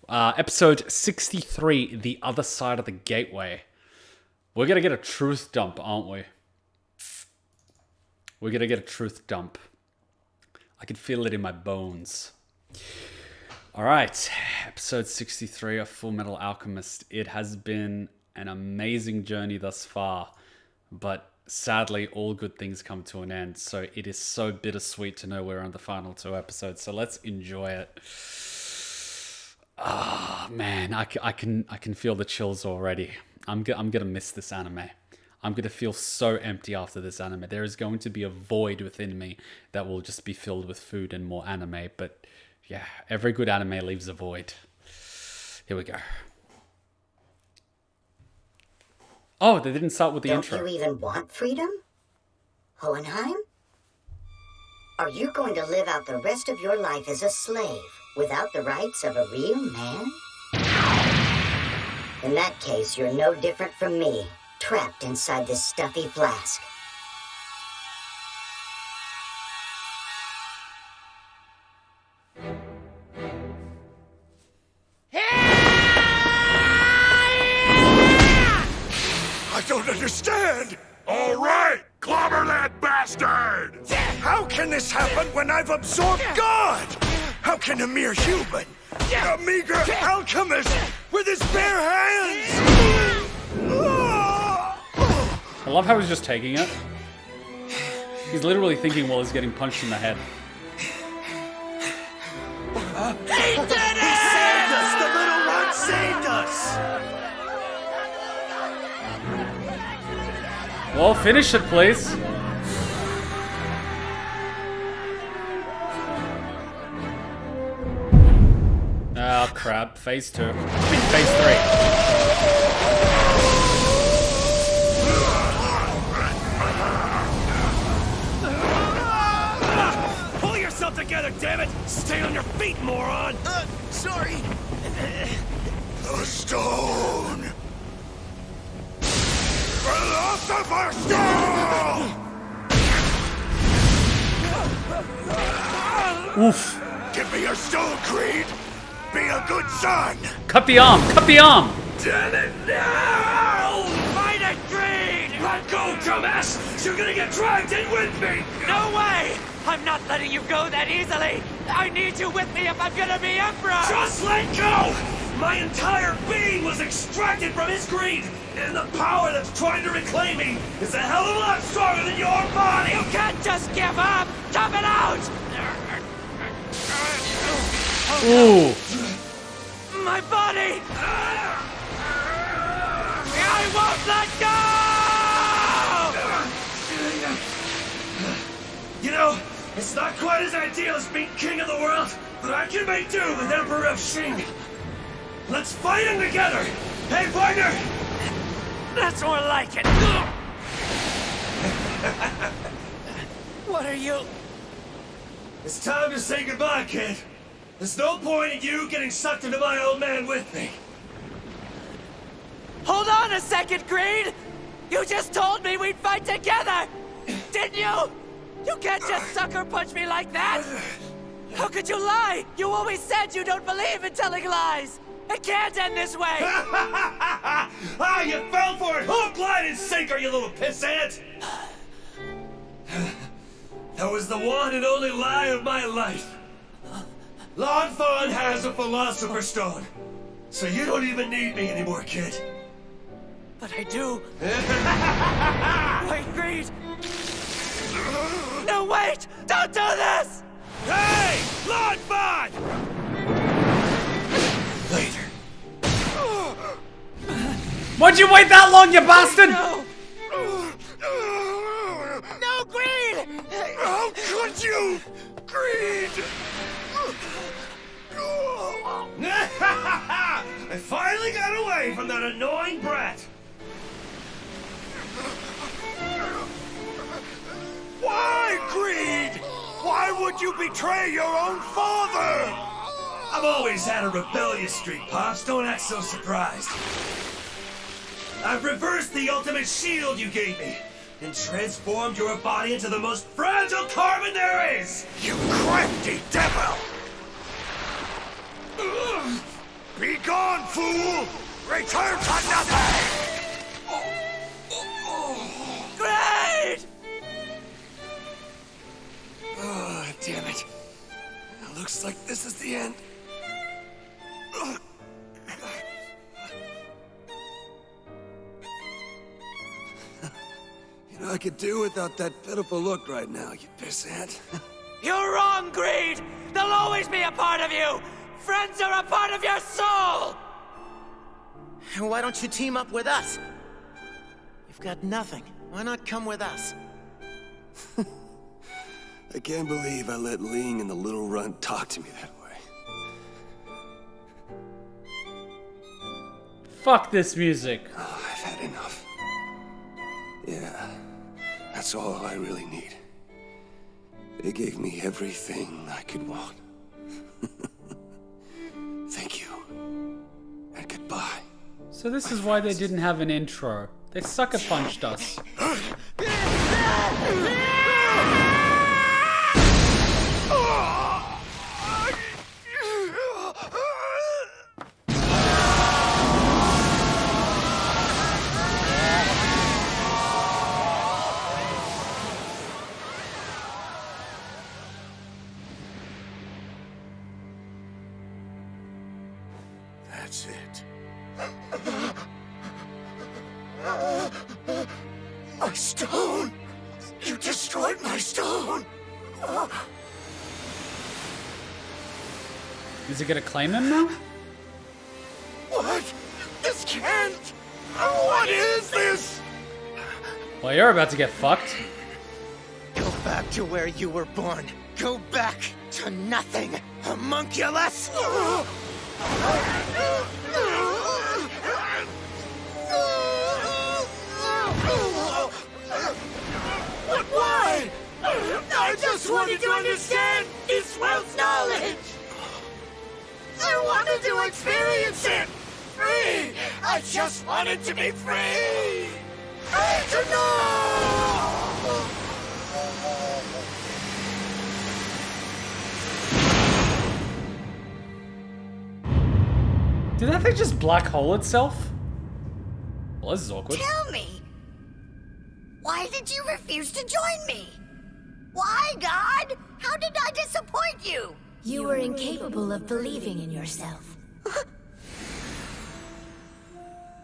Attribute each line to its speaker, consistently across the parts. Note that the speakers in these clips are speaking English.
Speaker 1: Episode 63, The Other Side of the Gateway. We're gonna get a truth dump, aren't we? We're gonna get a truth dump. I can feel it in my bones. Alright, episode 63 of Fullmetal Alchemist. It has been an amazing journey thus far, but sadly, all good things come to an end. So it is so bittersweet to know we're on the final 2 episodes. So let's enjoy it. Ah, man, I can feel the chills already. I'm gonna miss this anime. I'm gonna feel so empty after this anime. There is going to be a void within me that will just be filled with food and more anime. But yeah, every good anime leaves a void. Here we go. Oh, they didn't start with the intro.
Speaker 2: Don't you even want freedom? Hoeinheim? Are you going to live out the rest of your life as a slave without the rights of a real man? In that case, you're no different from me, trapped inside this stuffy flask.
Speaker 3: I don't understand! All right, clobber that bastard! How can this happen when I've absorbed God? How can a mere human, a meager alchemist, with his bare hands?
Speaker 1: I love how he's just taking it. He's literally thinking while he's getting punched in the head.
Speaker 3: He did it! He saved us! The little one saved us!
Speaker 1: Well, finish it, please. Oh, crap. Phase 2. I mean, phase 3.
Speaker 3: Pull yourself together, damn it! Stay on your feet, moron! Sorry. The stone! Philosopher's Stone!
Speaker 1: Oof.
Speaker 3: Give me your stone, Creed! Be a good son!
Speaker 1: Cut the arm! Cut the arm!
Speaker 3: Damn it, now! Fight it, Creed! Let go, dumbass! You're gonna get dragged in with me!
Speaker 4: No way! I'm not letting you go that easily! I need you with me if I'm gonna be Emperor!
Speaker 3: Just let go! My entire being was extracted from his greed! And the power that's trying to reclaim me is a hell of a lot stronger than your body!
Speaker 4: You can't just give up! Tough it out!
Speaker 1: Ooh.
Speaker 4: My body! I won't let go!
Speaker 3: You know, it's not quite as ideal as being king of the world, but I can make do with Emperor of Shing. Let's fight him together! Hey, partner!
Speaker 4: That's more like it! What are you...
Speaker 3: It's time to say goodbye, kid. There's no point in you getting sucked into my old man with me.
Speaker 4: Hold on a second, Creed! You just told me we'd fight together! Didn't you? You can't just sucker punch me like that! How could you lie? You always said you don't believe in telling lies! It can't end this way!
Speaker 3: Ah, you fell for it! Hook, line, and sinker, you little pissant! That was the one and only lie of my life. Lon Fawn has a Philosopher's Stone, so you don't even need me anymore, kid.
Speaker 4: But I do. Wait, Creed! No, wait! Don't do this!
Speaker 3: Hey! Lon Fawn! Later.
Speaker 1: Why'd you wait that long, you bastard?
Speaker 4: No! No, Creed!
Speaker 3: How could you, Creed? I finally got away from that annoying brat. Why, Creed? Why would you betray your own father? I've always had a rebellious streak, Pops. Don't act so surprised. I've reversed the ultimate shield you gave me and transformed your body into the most fragile carbon there is! You crafty devil! on, fool! Return to nothing!
Speaker 4: Great!
Speaker 3: Oh, damn it. It looks like this is the end. You know, I could do without that pitiful look right now, you pissant.
Speaker 4: You're wrong, Greed! They'll always be a part of you! Friends are a part of your soul!
Speaker 5: Why don't you team up with us? You've got nothing. Why not come with us?
Speaker 3: I can't believe I let Ling and the little runt talk to me that way.
Speaker 1: Fuck this music.
Speaker 3: Oh, I've had enough. Yeah, that's all I really need. They gave me everything I could want. Thank you. And goodbye.
Speaker 1: So this is why they didn't have an intro. They sucker punched us.
Speaker 3: That's it. My stone! You destroyed my stone!
Speaker 1: Is he gonna claim him now?
Speaker 3: What? This can't! What is this?
Speaker 1: Well, you're about to get fucked.
Speaker 5: Go back to where you were born. Go back to nothing, homunculus!
Speaker 3: But why? I just wanted to understand this world's knowledge! I wanted to experience it! Free! I just wanted to be free! Free to know!
Speaker 1: Did that thing just black hole itself? Well, this is awkward.
Speaker 2: Tell me, why did you refuse to join me? Why, God? How did I disappoint you?
Speaker 6: You were incapable of believing in yourself.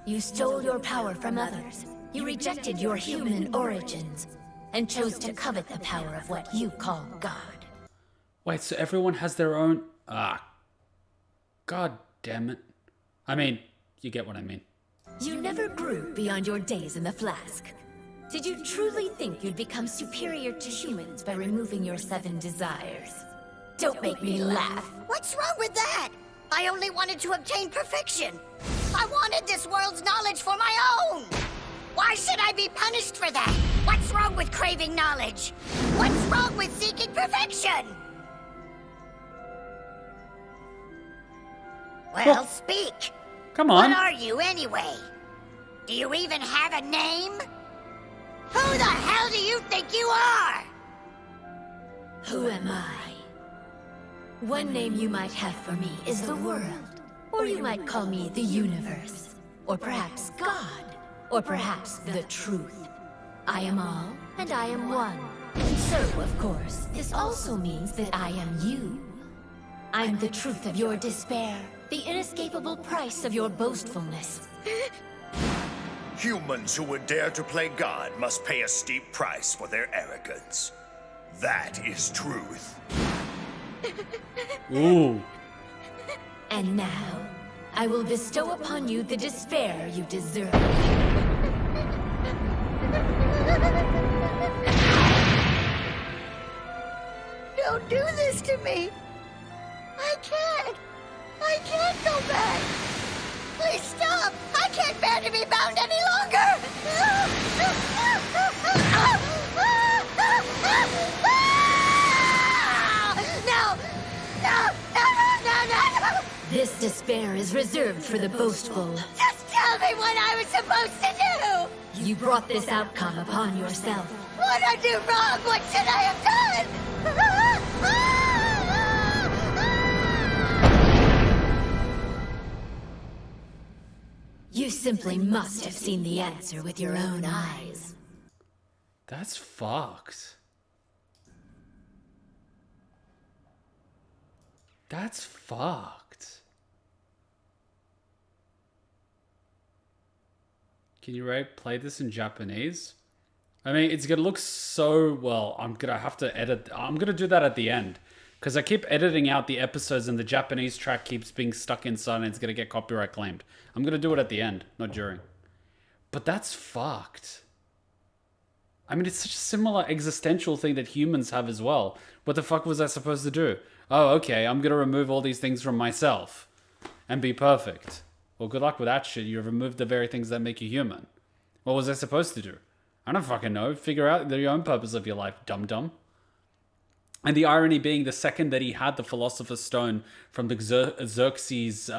Speaker 6: You stole your power from others. You rejected your human origins and chose to covet the power of what you call God.
Speaker 1: Wait, so everyone has their own... God damn it. I mean, you get what I mean.
Speaker 6: You never grew beyond your days in the flask. Did you truly think you'd become superior to humans by removing your 7 desires? Don't make me laugh.
Speaker 2: What's wrong with that? I only wanted to obtain perfection. I wanted this world's knowledge for my own. Why should I be punished for that? What's wrong with craving knowledge? What's wrong with seeking perfection? Well, speak.
Speaker 1: Come on.
Speaker 2: What are you anyway? Do you even have a name? Who the hell do you think you are?
Speaker 6: Who am I? One name you might have for me is the world. Or you might call me the universe. Or perhaps God. Or perhaps the truth. I am all, and I am one. So, of course, this also means that I am you. I'm the truth of your despair, the inescapable price of your boastfulness.
Speaker 7: Humans who would dare to play God must pay a steep price for their arrogance. That is truth.
Speaker 1: Ooh.
Speaker 6: And now, I will bestow upon you the despair you deserve.
Speaker 2: Don't do this to me. I can't go back. Please stop. I can't bear to be bound any longer. No.
Speaker 6: This despair is reserved for the boastful.
Speaker 2: Just tell me what I was supposed to do.
Speaker 6: You brought this outcome upon yourself.
Speaker 2: What did I do wrong? What should I have done?
Speaker 6: You simply must have seen the answer with your own eyes.
Speaker 1: That's fucked. That's fucked. Can you play this in Japanese? I mean, it's gonna look so well. I'm gonna have to edit. I'm gonna do that at the end because I keep editing out the episodes and the Japanese track keeps being stuck inside and it's gonna get copyright claimed. I'm gonna do it at the end, not during. But that's fucked. I mean, it's such a similar existential thing that humans have as well. What the fuck was I supposed to do? Oh, okay, I'm gonna remove all these things from myself and be perfect. Well, good luck with that shit. You've removed the very things that make you human. What was I supposed to do? I don't fucking know. Figure out your own purpose of your life, dum-dum. And the irony being, the second that he had the Philosopher's Stone from the Xerxes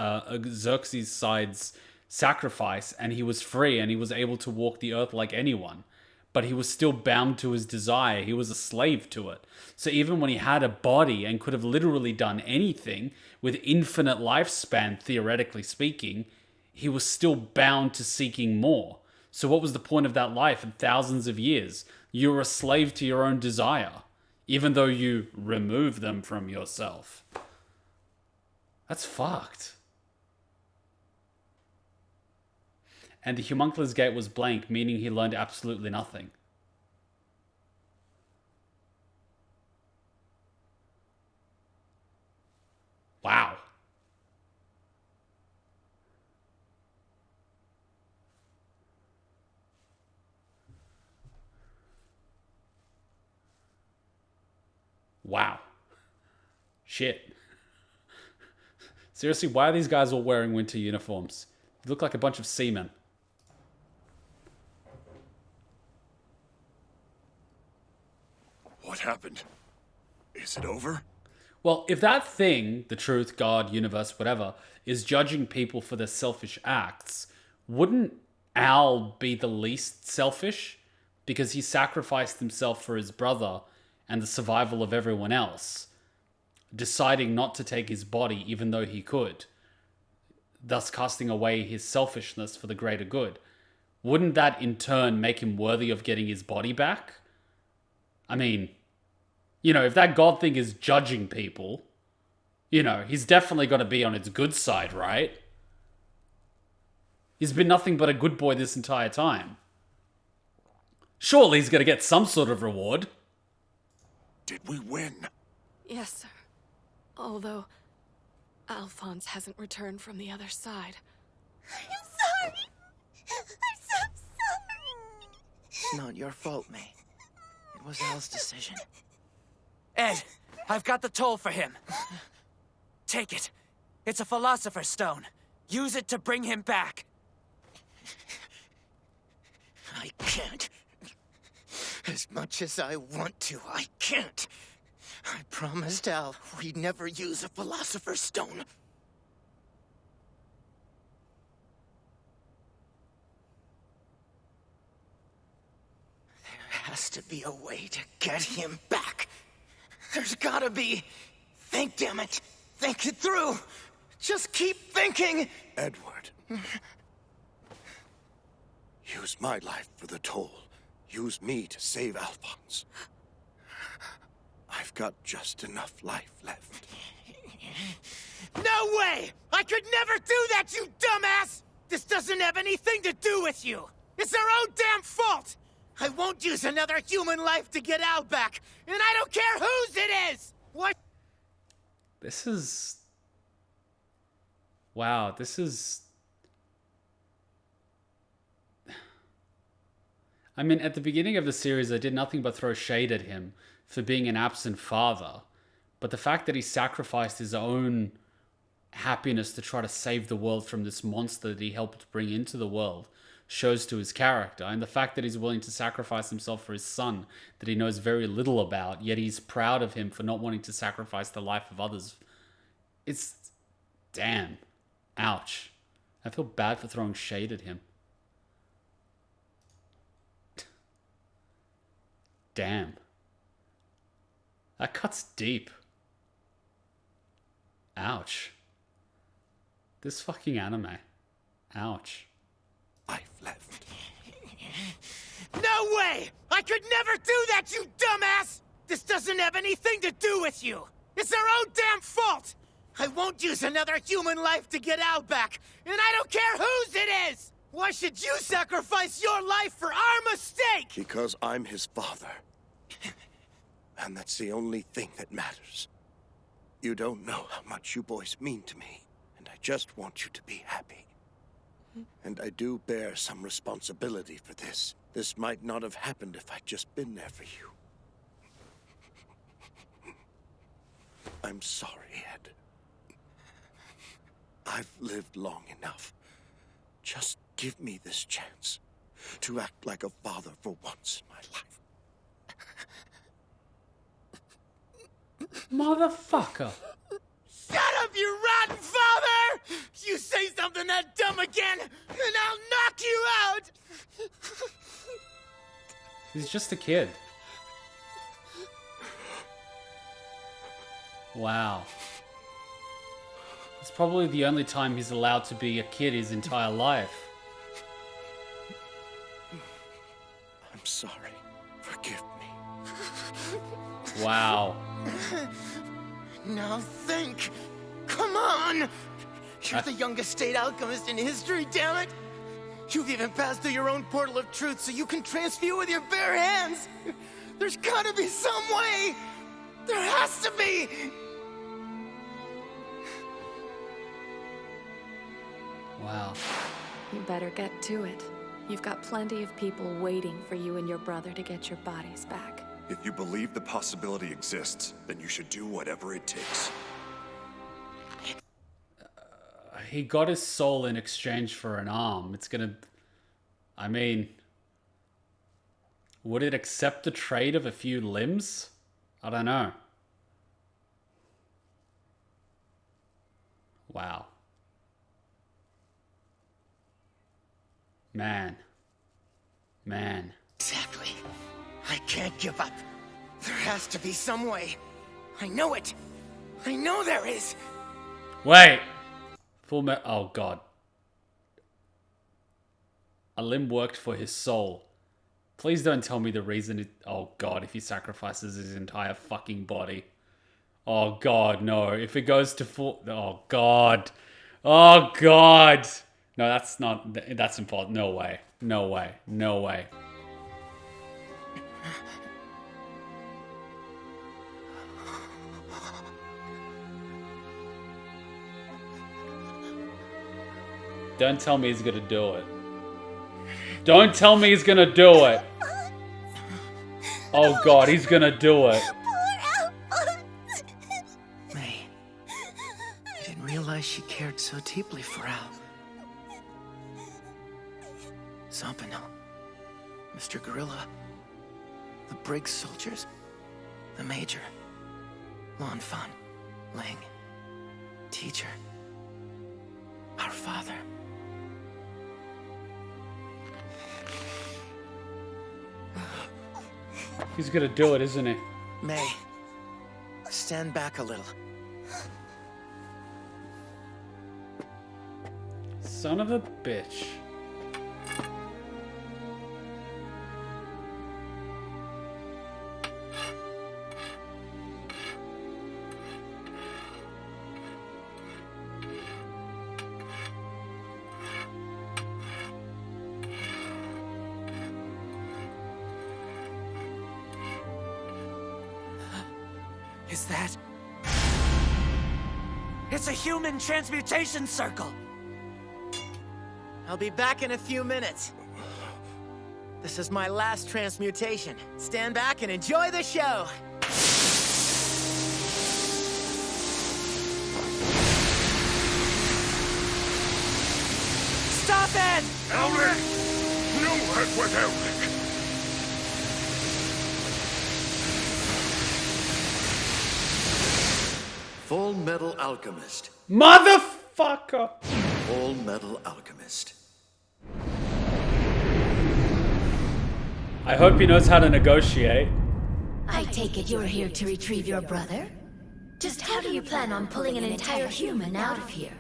Speaker 1: side's sacrifice, and he was free and he was able to walk the earth like anyone, but he was still bound to his desire. He was a slave to it. So even when he had a body and could have literally done anything with infinite lifespan, theoretically speaking, he was still bound to seeking more. So what was the point of that life in thousands of years? You were a slave to your own desire, even though you remove them from yourself. That's fucked. And the homunculus gate was blank, meaning he learned absolutely nothing. Wow. Wow. Shit. Seriously, why are these guys all wearing winter uniforms? You look like a bunch of seamen.
Speaker 7: What happened? Is it over?
Speaker 1: Well, if that thing, the truth, God, universe, whatever, is judging people for their selfish acts, wouldn't Al be the least selfish? Because he sacrificed himself for his brother and the survival of everyone else, deciding not to take his body even though he could, thus casting away his selfishness for the greater good. Wouldn't that in turn make him worthy of getting his body back? I mean, you know, if that God thing is judging people, you know, he's definitely got to be on its good side, right? He's been nothing but a good boy this entire time. Surely he's going to get some sort of reward.
Speaker 7: Did we win?
Speaker 8: Yes, sir. Although, Alphonse hasn't returned from the other side.
Speaker 2: I'm sorry. I'm so sorry.
Speaker 5: It's not your fault, May. It was Al's decision.
Speaker 4: Ed, I've got the toll for him. Take it. It's a Philosopher's Stone. Use it to bring him back.
Speaker 5: I can't. As much as I want to, I can't. I promised Al we'd never use a Philosopher's Stone. There has to be a way to get him back. There's gotta be. Think, damn it. Think it through. Just keep thinking.
Speaker 7: Edward. Use my life for the toll. Use me to save Alphonse. I've got just enough life left.
Speaker 5: No way! I could never do that, you dumbass! This doesn't have anything to do with you! It's their own damn fault! I won't use another human life to get Al back, and I don't care whose it is! What?
Speaker 1: This is... Wow, this is... I mean, at the beginning of the series, I did nothing but throw shade at him for being an absent father. But the fact that he sacrificed his own happiness to try to save the world from this monster that he helped bring into the world shows to his character. And the fact that he's willing to sacrifice himself for his son that he knows very little about, yet he's proud of him for not wanting to sacrifice the life of others. It's... damn. Ouch. I feel bad for throwing shade at him. Damn. That cuts deep. Ouch. This fucking anime. Ouch.
Speaker 5: No way! I could never do that, you dumbass! This doesn't have anything to do with you! It's their own damn fault! I won't use another human life to get Al back, and I don't care whose it is! Why should you sacrifice your life for our mistake?
Speaker 7: Because I'm his father. And that's the only thing that matters. You don't know how much you boys mean to me, and I just want you to be happy. And I do bear some responsibility for this. This might not have happened if I'd just been there for you. I'm sorry, Ed. I've lived long enough. Just give me this chance to act like a father for once in my life.
Speaker 1: Motherfucker.
Speaker 5: Shut up, you rotten father! You say something that dumb again, and I'll knock you out!
Speaker 1: He's just a kid. Wow. It's probably the only time he's allowed to be a kid his entire life.
Speaker 7: I'm sorry. Forgive me.
Speaker 1: Wow.
Speaker 5: Now think! Come on! You're the youngest state alchemist in history, damn it! You've even passed through your own portal of truth so you can transfuse with your bare hands! There's gotta be some way! There has to be!
Speaker 1: Wow.
Speaker 8: You better get to it. You've got plenty of people waiting for you and your brother to get your bodies back.
Speaker 9: If you believe the possibility exists, then you should do whatever it takes.
Speaker 1: He got his soul in exchange for an arm. It's gonna... I mean... Would it accept the trade of a few limbs? I don't know. Wow. Man.
Speaker 5: Exactly. I can't give up. There has to be some way. I know it. I know there is.
Speaker 1: Wait. Fullmetal... Oh, God. A limb worked for his soul. Please don't tell me the reason it... Oh, God, if he sacrifices his entire fucking body. Oh, God, no. If it goes to full... Oh, God. Oh, God. No, that's not... That's important. No way. No way. No way. Don't tell me he's gonna do it. Don't tell me he's gonna do it. Oh God, he's gonna do it.
Speaker 5: May, I didn't realize she cared so deeply for Al. Zampano, Mr. Gorilla, the Briggs soldiers, the Major, Lanfan, Ling, Teacher, our father.
Speaker 1: He's gonna do it, isn't he?
Speaker 5: May, stand back a little.
Speaker 1: Son of a bitch.
Speaker 4: Is that... It's a human transmutation circle!
Speaker 5: I'll be back in a few minutes. This is my last transmutation. Stand back and enjoy the show!
Speaker 4: Stop it!
Speaker 3: Elric! No hurt with Elric!
Speaker 7: Fullmetal Alchemist.
Speaker 1: Motherfucker!
Speaker 7: Fullmetal Alchemist.
Speaker 1: I hope he knows how to negotiate.
Speaker 6: I take it you're here to retrieve your brother? Just how do you plan on pulling an entire human out of here?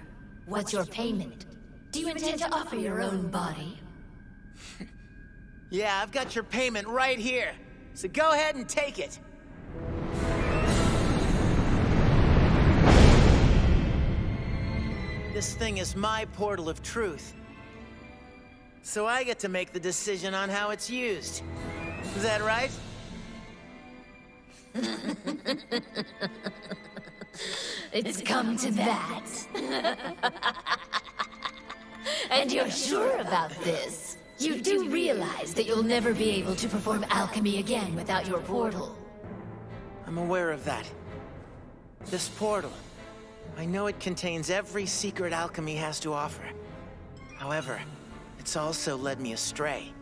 Speaker 6: What's your payment? Do you intend to offer your own body?
Speaker 5: Yeah, I've got your payment right here. So go ahead and take it. This thing is my portal of truth. So I get to make the decision on how it's used. Is that right?
Speaker 6: It's come to that. And you're sure about this? You do realize that you'll never be able to perform alchemy again without your portal.
Speaker 5: I'm aware of that. This portal, I know it contains every secret alchemy has to offer. However, it's also led me astray.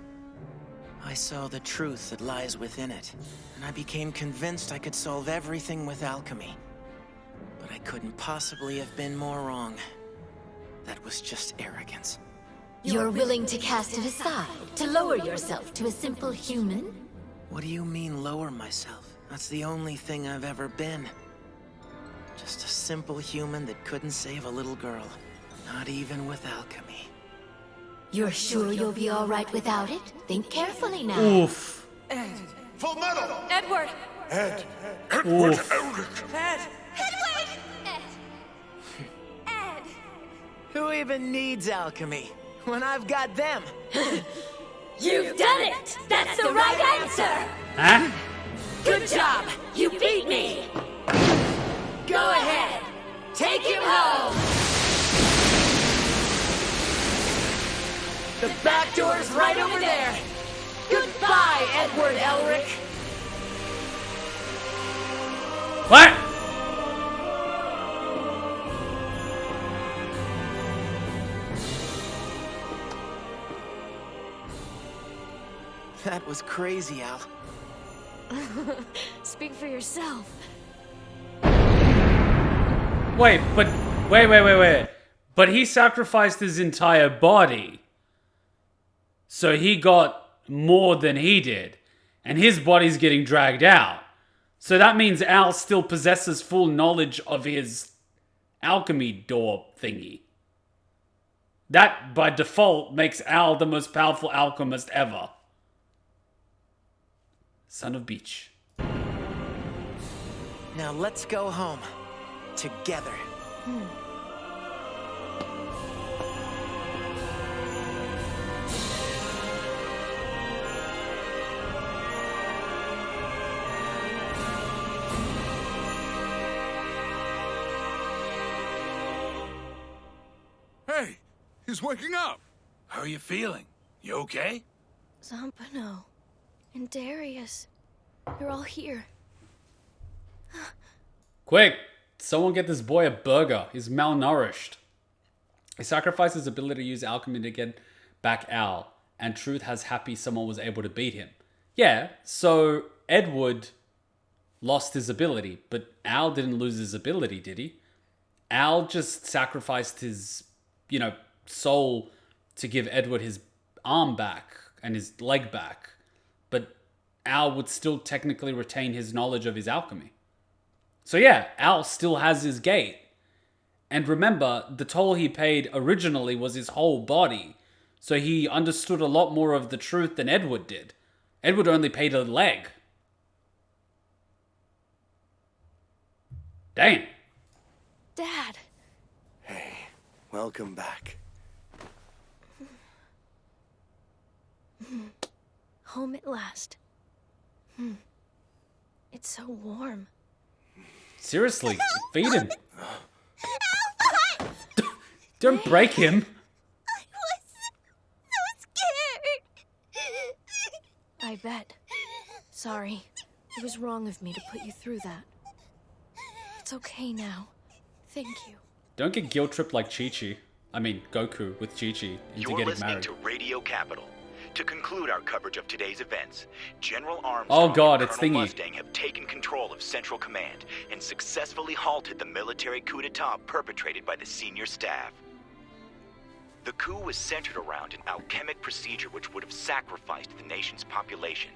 Speaker 5: I saw the truth that lies within it, and I became convinced I could solve everything with alchemy. But I couldn't possibly have been more wrong. That was just arrogance.
Speaker 6: You're willing to cast it aside, to lower yourself to a simple human?
Speaker 5: What do you mean, lower myself? That's the only thing I've ever been. Just a simple human that couldn't save a little girl. Not even with alchemy.
Speaker 6: You're sure you'll be all right without it? Think carefully now.
Speaker 1: Oof.
Speaker 3: Full metal!
Speaker 8: Edward!
Speaker 3: Ed!
Speaker 1: Oof.
Speaker 8: Ed!
Speaker 6: Ed!
Speaker 5: Who even needs alchemy when I've got them?
Speaker 6: You've done it! That's the right answer!
Speaker 1: Huh?
Speaker 6: Good job! You beat me! Go ahead! Take him home!
Speaker 5: The back door's right over there! Goodbye, Edward Elric!
Speaker 1: What?
Speaker 5: That was crazy, Al.
Speaker 8: Speak for yourself.
Speaker 1: Wait. But he sacrificed his entire body. So he got more than he did. And his body's getting dragged out. So that means Al still possesses full knowledge of his alchemy door thingy. That, by default, makes Al the most powerful alchemist ever. Son of Beach.
Speaker 5: Now let's go home. Together.
Speaker 3: Hey, he's waking up. How are you feeling? You okay?
Speaker 8: Zampano and Darius, you're all here.
Speaker 1: Quick! Someone get this boy a burger. He's malnourished. He sacrificed his ability to use alchemy to get back Al, and Truth has happy someone was able to beat him. Yeah, so Edward lost his ability, but Al didn't lose his ability, did he? Al just sacrificed his, soul to give Edward his arm back and his leg back. But Al would still technically retain his knowledge of his alchemy. So yeah, Al still has his gate. And remember, the toll he paid originally was his whole body. So he understood a lot more of the truth than Edward did. Edward only paid a leg. Dang.
Speaker 8: Dad!
Speaker 7: Hey, welcome back.
Speaker 8: Home at last. It's so warm.
Speaker 1: Seriously, feed him. Don't break him.
Speaker 2: I was so scared.
Speaker 8: I bet. Sorry. It was wrong of me to put you through that. It's okay now. Thank you.
Speaker 1: Don't get guilt tripped like Chi-Chi. I mean, Goku with Chi-Chi into
Speaker 10: You're
Speaker 1: getting
Speaker 10: listening
Speaker 1: married.
Speaker 10: to Radio Capital. To conclude our coverage of today's events, General Armstrong
Speaker 1: Oh God,
Speaker 10: and
Speaker 1: it's
Speaker 10: Colonel
Speaker 1: Thingy.
Speaker 10: Mustang have taken control of Central Command and successfully halted the military coup d'etat perpetrated by the senior staff. The coup was centered around an alchemic procedure which would have sacrificed the nation's population.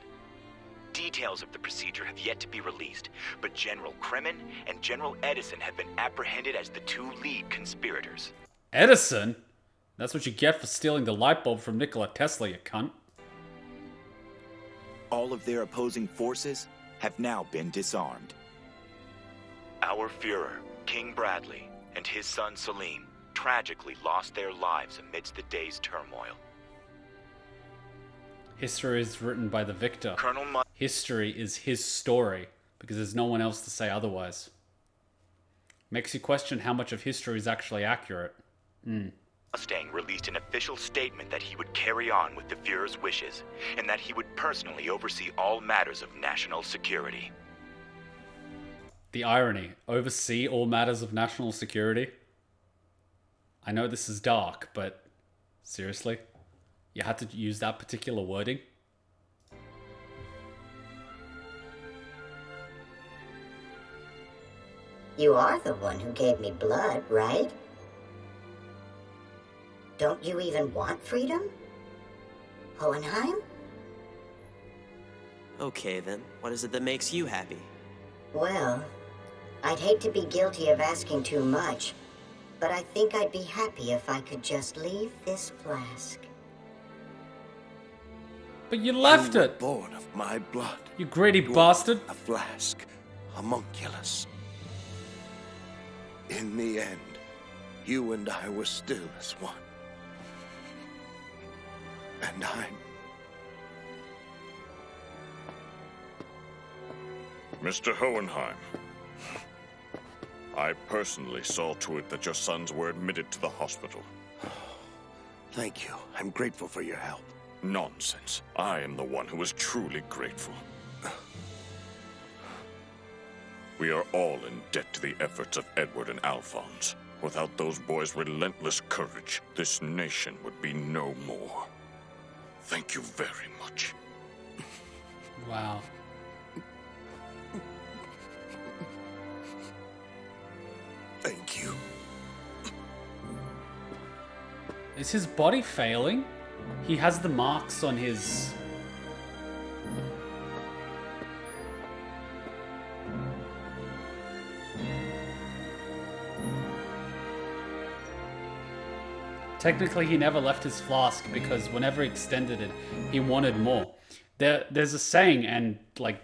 Speaker 10: Details of the procedure have yet to be released, but General Kremen and General Edison have been apprehended as the two lead conspirators.
Speaker 1: Edison? That's what you get for stealing the light bulb from Nikola Tesla, you cunt.
Speaker 10: All of their opposing forces have now been disarmed. Our Führer, King Bradley, and his son Selim tragically lost their lives amidst the day's turmoil.
Speaker 1: History is written by the victor.
Speaker 10: Colonel
Speaker 1: History is his story, because there's no one else to say otherwise. Makes you question how much of history is actually accurate.
Speaker 10: Mustang released an official statement that he would carry on with the Führer's wishes, and that he would personally oversee all matters of national security.
Speaker 1: The irony, oversee all matters of national security? I know this is dark, but seriously? You had to use that particular wording?
Speaker 2: You are the one who gave me blood, right? Don't you even want freedom? Hoeinheim?
Speaker 11: Okay then, what is it that makes you happy?
Speaker 2: Well, I'd hate to be guilty of asking too much, but I think I'd be happy if I could just leave this flask.
Speaker 1: But you left
Speaker 7: You were
Speaker 1: it!
Speaker 7: born of my blood.
Speaker 1: You greedy
Speaker 7: You
Speaker 1: bastard!
Speaker 7: A flask, homunculus. In the end, you and I were still as one. And
Speaker 9: Mr. Hoeinheim, I personally saw to it that your sons were admitted to the hospital.
Speaker 7: Thank you. I'm grateful for your help.
Speaker 9: Nonsense. I am the one who is truly grateful. We are all in debt to the efforts of Edward and Alphonse. Without those boys' relentless courage, this nation would be no more. Thank you very much.
Speaker 1: Wow.
Speaker 7: Thank you.
Speaker 1: Is his body failing? He has the marks on his... Technically, he never left his flask because whenever he extended it, he wanted more. There's a saying, and like,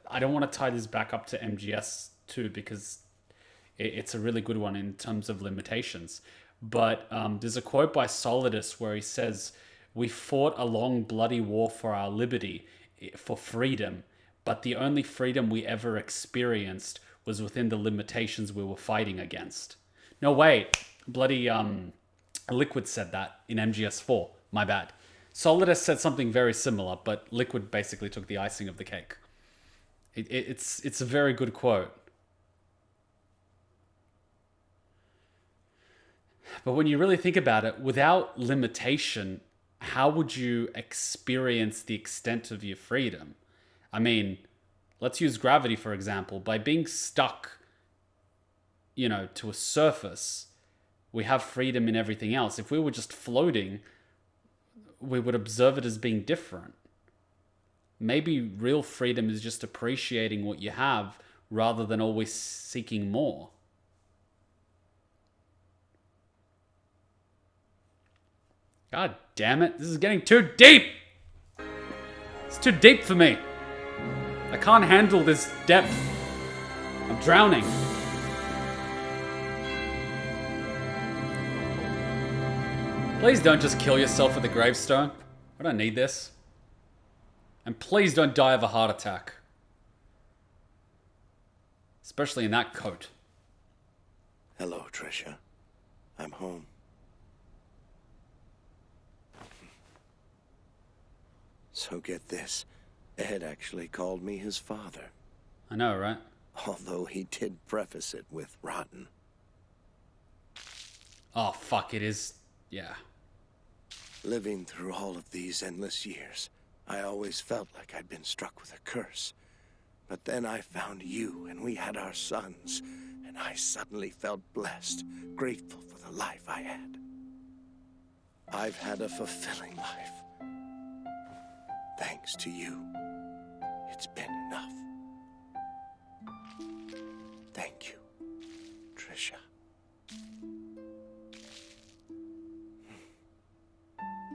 Speaker 1: I don't want to tie this back up to MGS 2 because it's a really good one in terms of limitations. But there's a quote by Solidus where he says, "We fought a long bloody war for our liberty, for freedom, but the only freedom we ever experienced was within the limitations we were fighting against." No, wait, bloody Liquid said that in MGS 4. My bad. Solidus said something very similar, but Liquid basically took the icing of the cake. It's a very good quote. But when you really think about it, without limitation, how would you experience the extent of your freedom? I mean, let's use gravity, for example. By being stuck, to a surface, we have freedom in everything else. If we were just floating, we would observe it as being different. Maybe real freedom is just appreciating what you have rather than always seeking more. God damn it, this is getting too deep! It's too deep for me. I can't handle this depth. I'm drowning. Please don't just kill yourself with a gravestone. I don't need this. And please don't die of a heart attack. Especially in that coat.
Speaker 7: Hello, Tricia. I'm home. So get this. Ed actually called me his father.
Speaker 1: I know, right?
Speaker 7: Although he did preface it with rotten.
Speaker 1: Oh, fuck, it is. Yeah.
Speaker 7: Living through all of these endless years, I always felt like I'd been struck with a curse. But then I found you, and we had our sons, and I suddenly felt blessed, grateful for the life I had. I've had a fulfilling life. Thanks to you, it's been enough. Thank you, Tricia.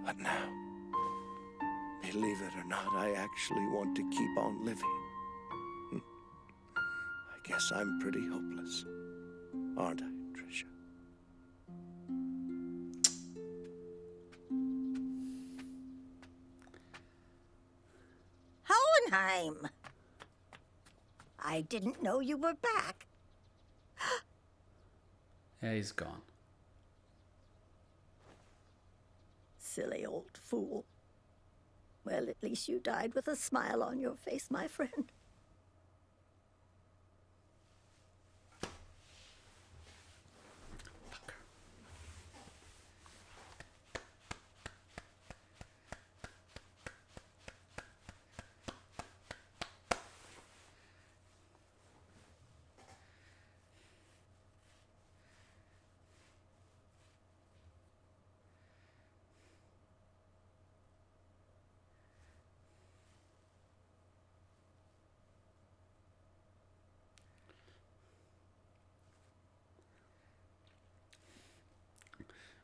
Speaker 7: But now, Believe it or not, I actually want to keep on living. I guess I'm pretty hopeless, aren't I, Tricia?
Speaker 2: Hoeinheim! I didn't know you were back.
Speaker 1: Yeah, he's gone.
Speaker 2: Silly old fool. Well, at least you died with a smile on your face, my friend.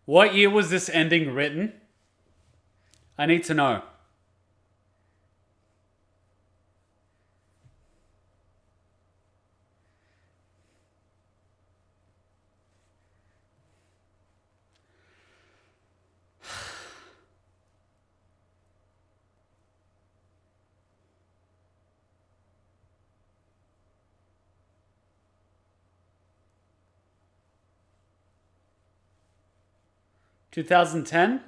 Speaker 1: What year was this ending written? I need to know. (2010)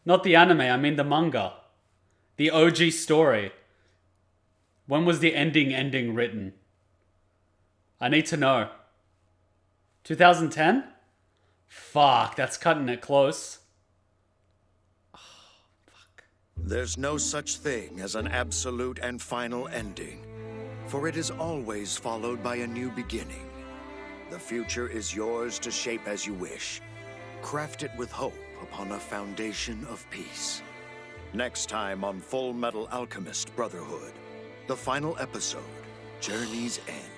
Speaker 1: Not the anime, I mean the manga. The OG story. When was the ending written? I need to know. 2010? Fuck, that's cutting it close.
Speaker 7: There's no such thing as an absolute and final ending, for it is always followed by a new beginning. The future is yours to shape as you wish. Craft it with hope upon a foundation of peace. Next time on Fullmetal Alchemist Brotherhood, the final episode, Journey's End.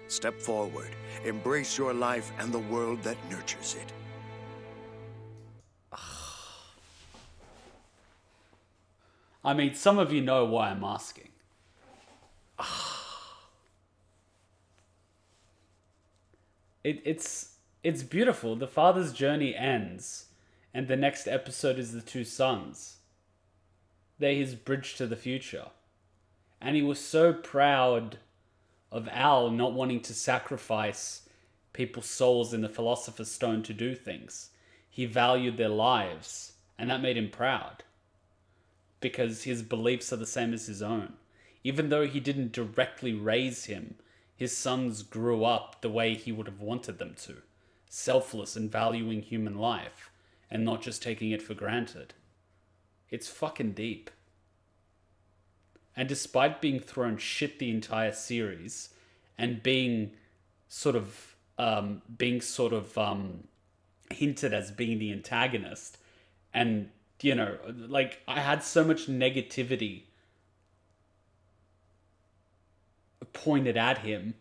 Speaker 7: Step forward, embrace your life and the world that nurtures it.
Speaker 1: I mean, some of you know why I'm asking. It's beautiful. The father's journey ends, and the next episode is the two sons. They're his bridge to the future. And he was so proud of Al not wanting to sacrifice people's souls in the Philosopher's Stone to do things. He valued their lives, and that made him proud. Because his beliefs are the same as his own. Even though he didn't directly raise him, his sons grew up the way he would have wanted them to. Selfless and valuing human life, and not just taking it for granted. It's fucking deep. And despite being thrown shit the entire series, and being sort of hinted as being the antagonist, and you know, like, I had so much negativity pointed at him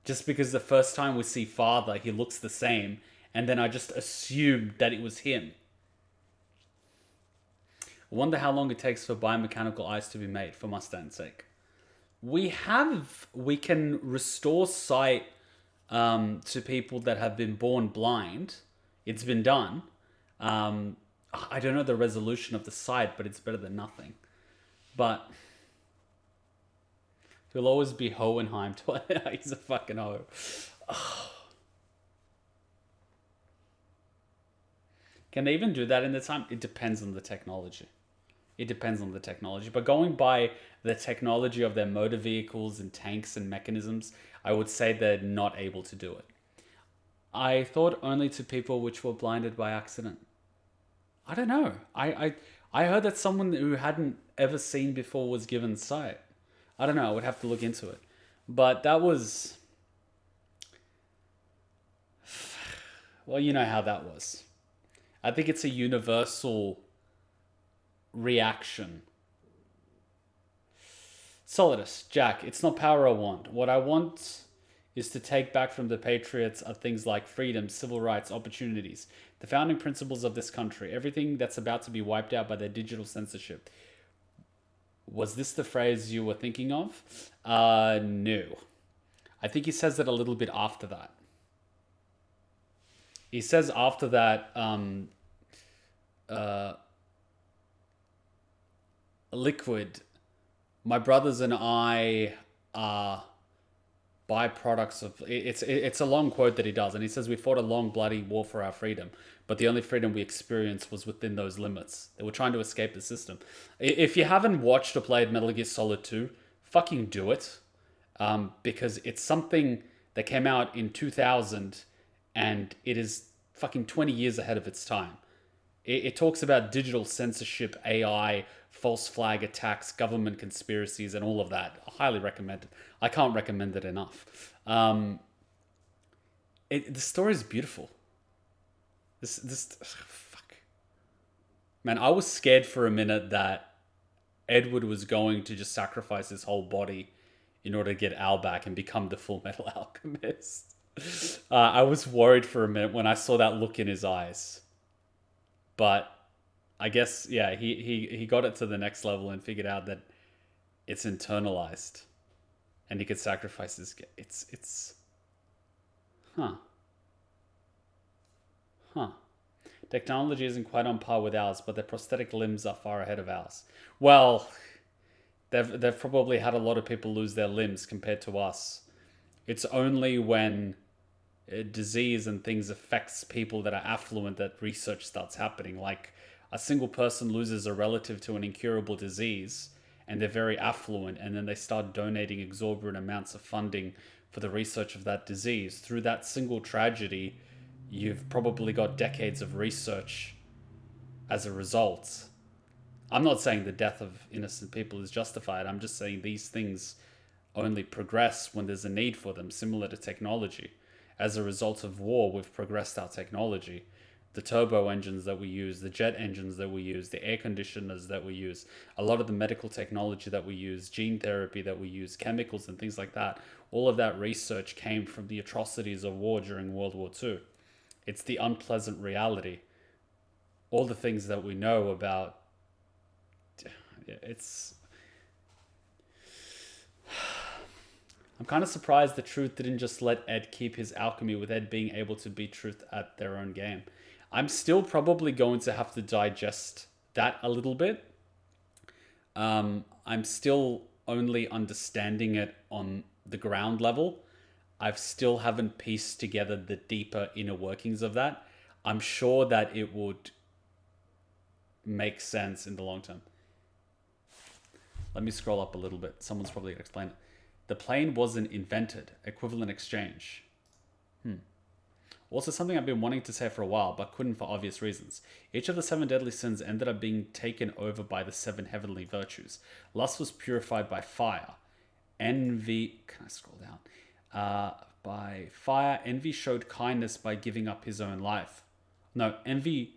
Speaker 1: just because the first time we see father, he looks the same, and then I just assumed that it was him. I wonder how long it takes for biomechanical eyes to be made, for Mustang's sake. We can restore sight to people that have been born blind. It's been done. I don't know the resolution of the sight, but it's better than nothing. But he'll always be Hohenheim. He's a fucking hoe. Can they even do that in the time? It depends on the technology. It depends on the technology. But going by the technology of their motor vehicles and tanks and mechanisms, I would say they're not able to do it. I thought only to people which were blinded by accident. I don't know. I heard that someone who hadn't ever seen before was given sight. I don't know. I would have to look into it. But that was... Well, you know how that was. I think it's a universal reaction. Solidus, Jack, it's not power I want. What I want is to take back from the Patriots are things like freedom, civil rights, opportunities, the founding principles of this country, everything that's about to be wiped out by their digital censorship. Was this the phrase you were thinking of? No. I think he says it a little bit after that. He says after that, Liquid, my brothers and I are byproducts of... It's a long quote that he does, and he says, we fought a long, bloody war for our freedom, but the only freedom we experienced was within those limits. They were trying to escape the system. If you haven't watched or played Metal Gear Solid 2, fucking do it. Because it's something that came out in 2000, and it is fucking 20 years ahead of its time. It talks about digital censorship, AI, false flag attacks, government conspiracies, and all of that. I highly recommend it. I can't recommend it enough. The story is beautiful. Fuck. Man, I was scared for a minute that Edward was going to just sacrifice his whole body in order to get Al back and become the Fullmetal Alchemist. I was worried for a minute when I saw that look in his eyes. But I guess, yeah, he got it to the next level and figured out that it's internalized. And he could sacrifice his... It's... Huh. Technology isn't quite on par with ours, but their prosthetic limbs are far ahead of ours. Well, they've probably had a lot of people lose their limbs compared to us. It's only when disease and things affects people that are affluent that research starts happening. Like, a single person loses a relative to an incurable disease and they're very affluent, and then they start donating exorbitant amounts of funding for the research of that disease. Through that single tragedy, you've probably got decades of research as a result. I'm not saying the death of innocent people is justified. I'm just saying these things only progress when there's a need for them, similar to technology. As a result of war, we've progressed our technology. The turbo engines that we use, the jet engines that we use, the air conditioners that we use, a lot of the medical technology that we use, gene therapy that we use, chemicals and things like that, all of that research came from the atrocities of war during World War II. It's the unpleasant reality. All the things that we know about, it's... I'm kind of surprised the Truth didn't just let Ed keep his alchemy, with Ed being able to beat Truth at their own game. I'm still probably going to have to digest that a little bit. I'm still only understanding it on the ground level. I still haven't pieced together the deeper inner workings of that. I'm sure that it would make sense in the long term. Let me scroll up a little bit. Someone's probably going to explain it. The plane wasn't invented. Equivalent exchange. Also something I've been wanting to say for a while, but couldn't for obvious reasons. Each of the 7 deadly sins ended up being taken over by the 7 heavenly virtues. Lust was purified by fire. Envy... Can I scroll down? By fire, envy showed kindness by giving up his own life. No, envy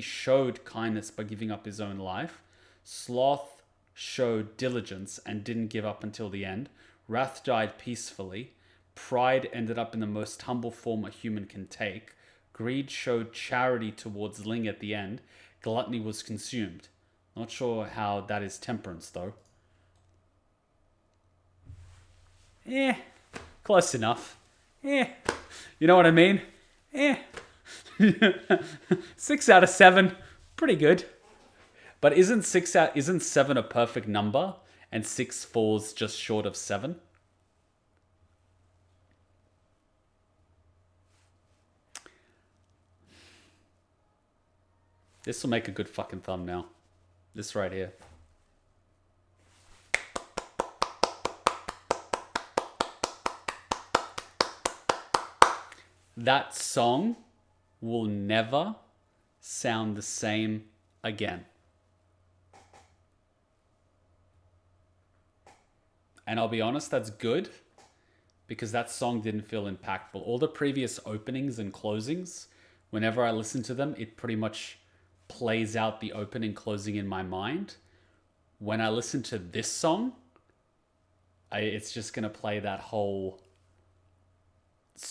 Speaker 1: showed kindness by giving up his own life. Sloth showed diligence and didn't give up until the end. Wrath died peacefully. Pride ended up in the most humble form a human can take. Greed showed charity towards Ling at the end. Gluttony was consumed. Not sure how that is temperance, though. Close enough. You know what I mean? 6 out of 7. Pretty good. But isn't 7 a perfect number? And 6 falls just short of 7? This will make a good fucking thumbnail. This right here. That song will never sound the same again. And I'll be honest, that's good, because that song didn't feel impactful. All the previous openings and closings, whenever I listen to them, it pretty much plays out the open and closing in my mind. When I listen to this song, it's just going to play that whole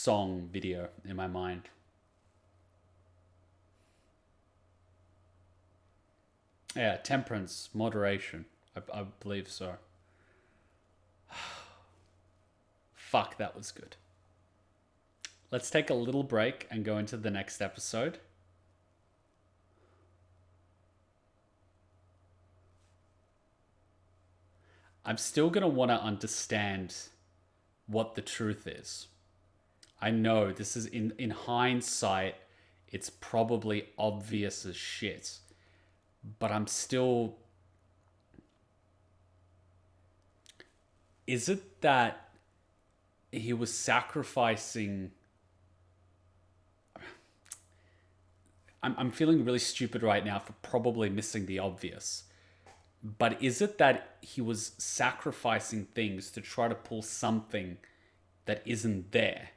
Speaker 1: song video in my mind. Yeah, temperance, moderation. I believe so. Fuck, that was good. Let's take a little break and go into the next episode. I'm still going to want to understand what the truth is. I know this is in hindsight, it's probably obvious as shit. But I'm still... Is it that he was sacrificing... I'm feeling really stupid right now for probably missing the obvious. But is it that he was sacrificing things to try to pull something that isn't there?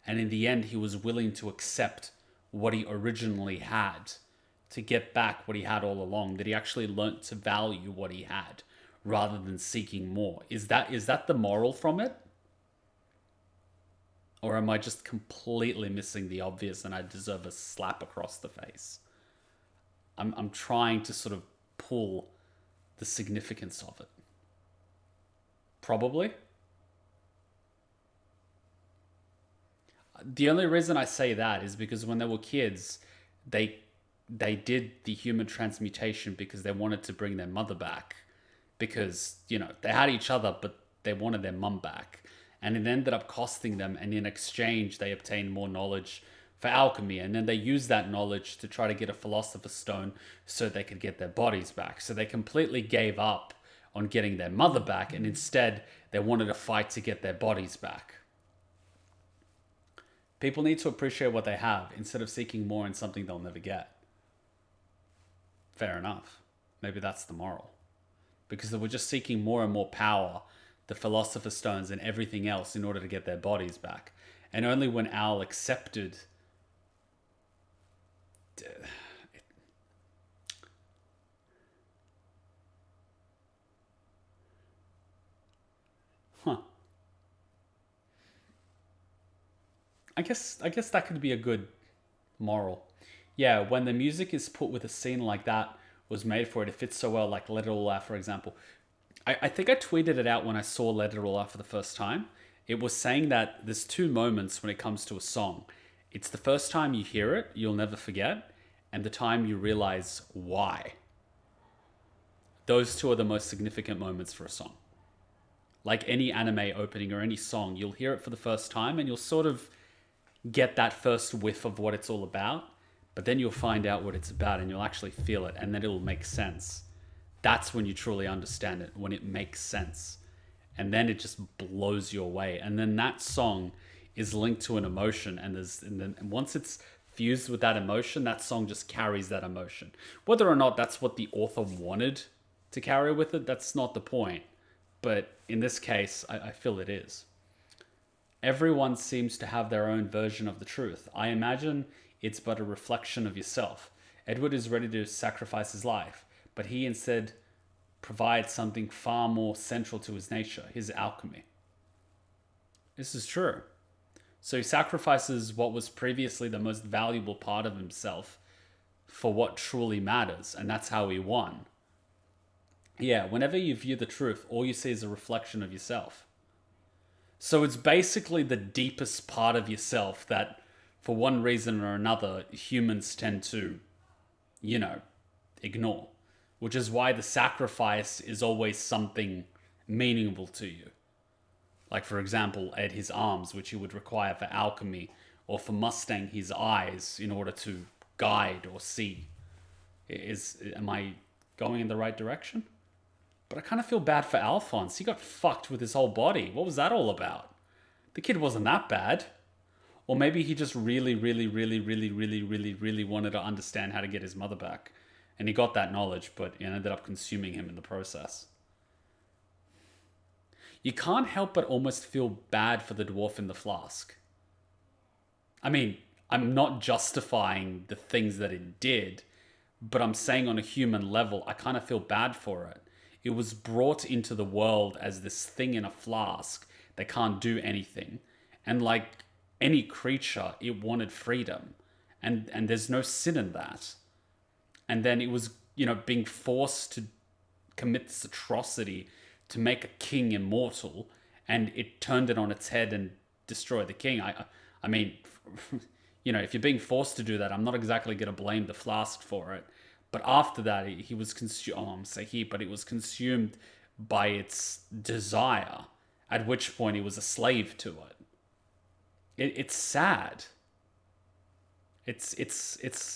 Speaker 1: And in the end, he was willing to accept what he originally had to get back what he had all along, that he actually learnt to value what he had rather than seeking more. Is that the moral from it? Or am I just completely missing the obvious and I deserve a slap across the face? I'm trying to sort of pull the significance of it. Probably. The only reason I say that is because when they were kids, they did the human transmutation because they wanted to bring their mother back. Because, you know, they had each other, but they wanted their mum back. And it ended up costing them, and in exchange, they obtained more knowledge for alchemy. And then they used that knowledge to try to get a philosopher's stone so they could get their bodies back. So they completely gave up on getting their mother back, and instead, they wanted to fight to get their bodies back. People need to appreciate what they have instead of seeking more in something they'll never get. Fair enough. Maybe that's the moral. Because they were just seeking more and more power, the Philosopher's Stones and everything else in order to get their bodies back. And only when Al accepted... Huh. I guess that could be a good moral. Yeah, when the music is put with a scene like that was made for it, it fits so well, like Let It All Out, for example. I think I tweeted it out when I saw Let It All Out for the first time. It was saying that there's two moments when it comes to a song. It's the first time you hear it, you'll never forget, and the time you realize why. Those two are the most significant moments for a song. Like any anime opening or any song, you'll hear it for the first time and you'll sort of get that first whiff of what it's all about, but then you'll find out what it's about and you'll actually feel it, and then it'll make sense. That's when you truly understand it, when it makes sense. And then it just blows you away. And then that song is linked to an emotion, and then once it's fused with that emotion, that song just carries that emotion. Whether or not that's what the author wanted to carry with it, that's not the point. But in this case, I feel it is. Everyone seems to have their own version of the truth. I imagine it's but a reflection of yourself. Edward is ready to sacrifice his life, but he instead provides something far more central to his nature, his alchemy. This is true. So he sacrifices what was previously the most valuable part of himself for what truly matters, and that's how he won. Yeah, whenever you view the truth, all you see is a reflection of yourself. So it's basically the deepest part of yourself that, for one reason or another, humans tend to, ignore. Which is why the sacrifice is always something meaningful to you. Like, for example, Ed, his arms, which he would require for alchemy, or for Mustang, his eyes, in order to guide or see. Am I going in the right direction? But I kind of feel bad for Alphonse. He got fucked with his whole body. What was that all about? The kid wasn't that bad. Or maybe he just really wanted to understand how to get his mother back. And he got that knowledge, but it ended up consuming him in the process. You can't help but almost feel bad for the dwarf in the flask. I mean, I'm not justifying the things that it did, but I'm saying on a human level, I kind of feel bad for it. It was brought into the world as this thing in a flask that can't do anything. And like, any creature, it wanted freedom. And there's no sin in that. And then it was, being forced to commit this atrocity to make a king immortal, and it turned it on its head and destroyed the king. I mean, if you're being forced to do that, I'm not exactly going to blame the flask for it. But after that, he was consumed. I'm say he, but it was consumed by its desire. At which point, he was a slave to it. It's sad.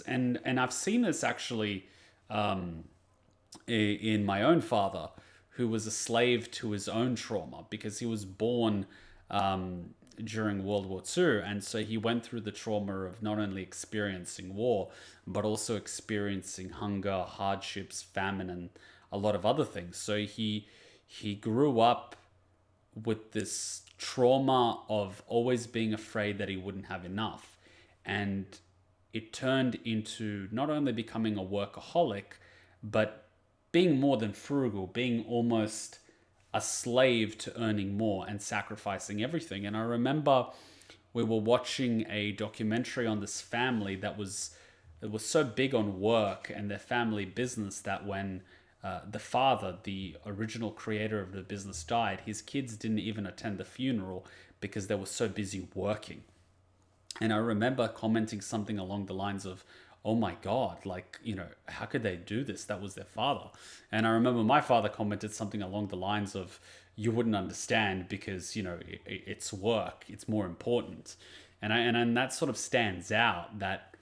Speaker 1: And I've seen this actually in my own father, who was a slave to his own trauma because he was born during World War II, and so he went through the trauma of not only experiencing war, but also experiencing hunger, hardships, famine, and a lot of other things. So he grew up with this trauma of always being afraid that he wouldn't have enough, and it turned into not only becoming a workaholic, but being more than frugal, being almost a slave to earning more and sacrificing everything. And I remember we were watching a documentary on this family that was so big on work and their family business that when the father, the original creator of the business, died, his kids didn't even attend the funeral because they were so busy working. And I remember commenting something along the lines of, oh my God, how could they do this? That was their father. And I remember my father commented something along the lines of, you wouldn't understand because, it's work, it's more important. And that sort of stands out, that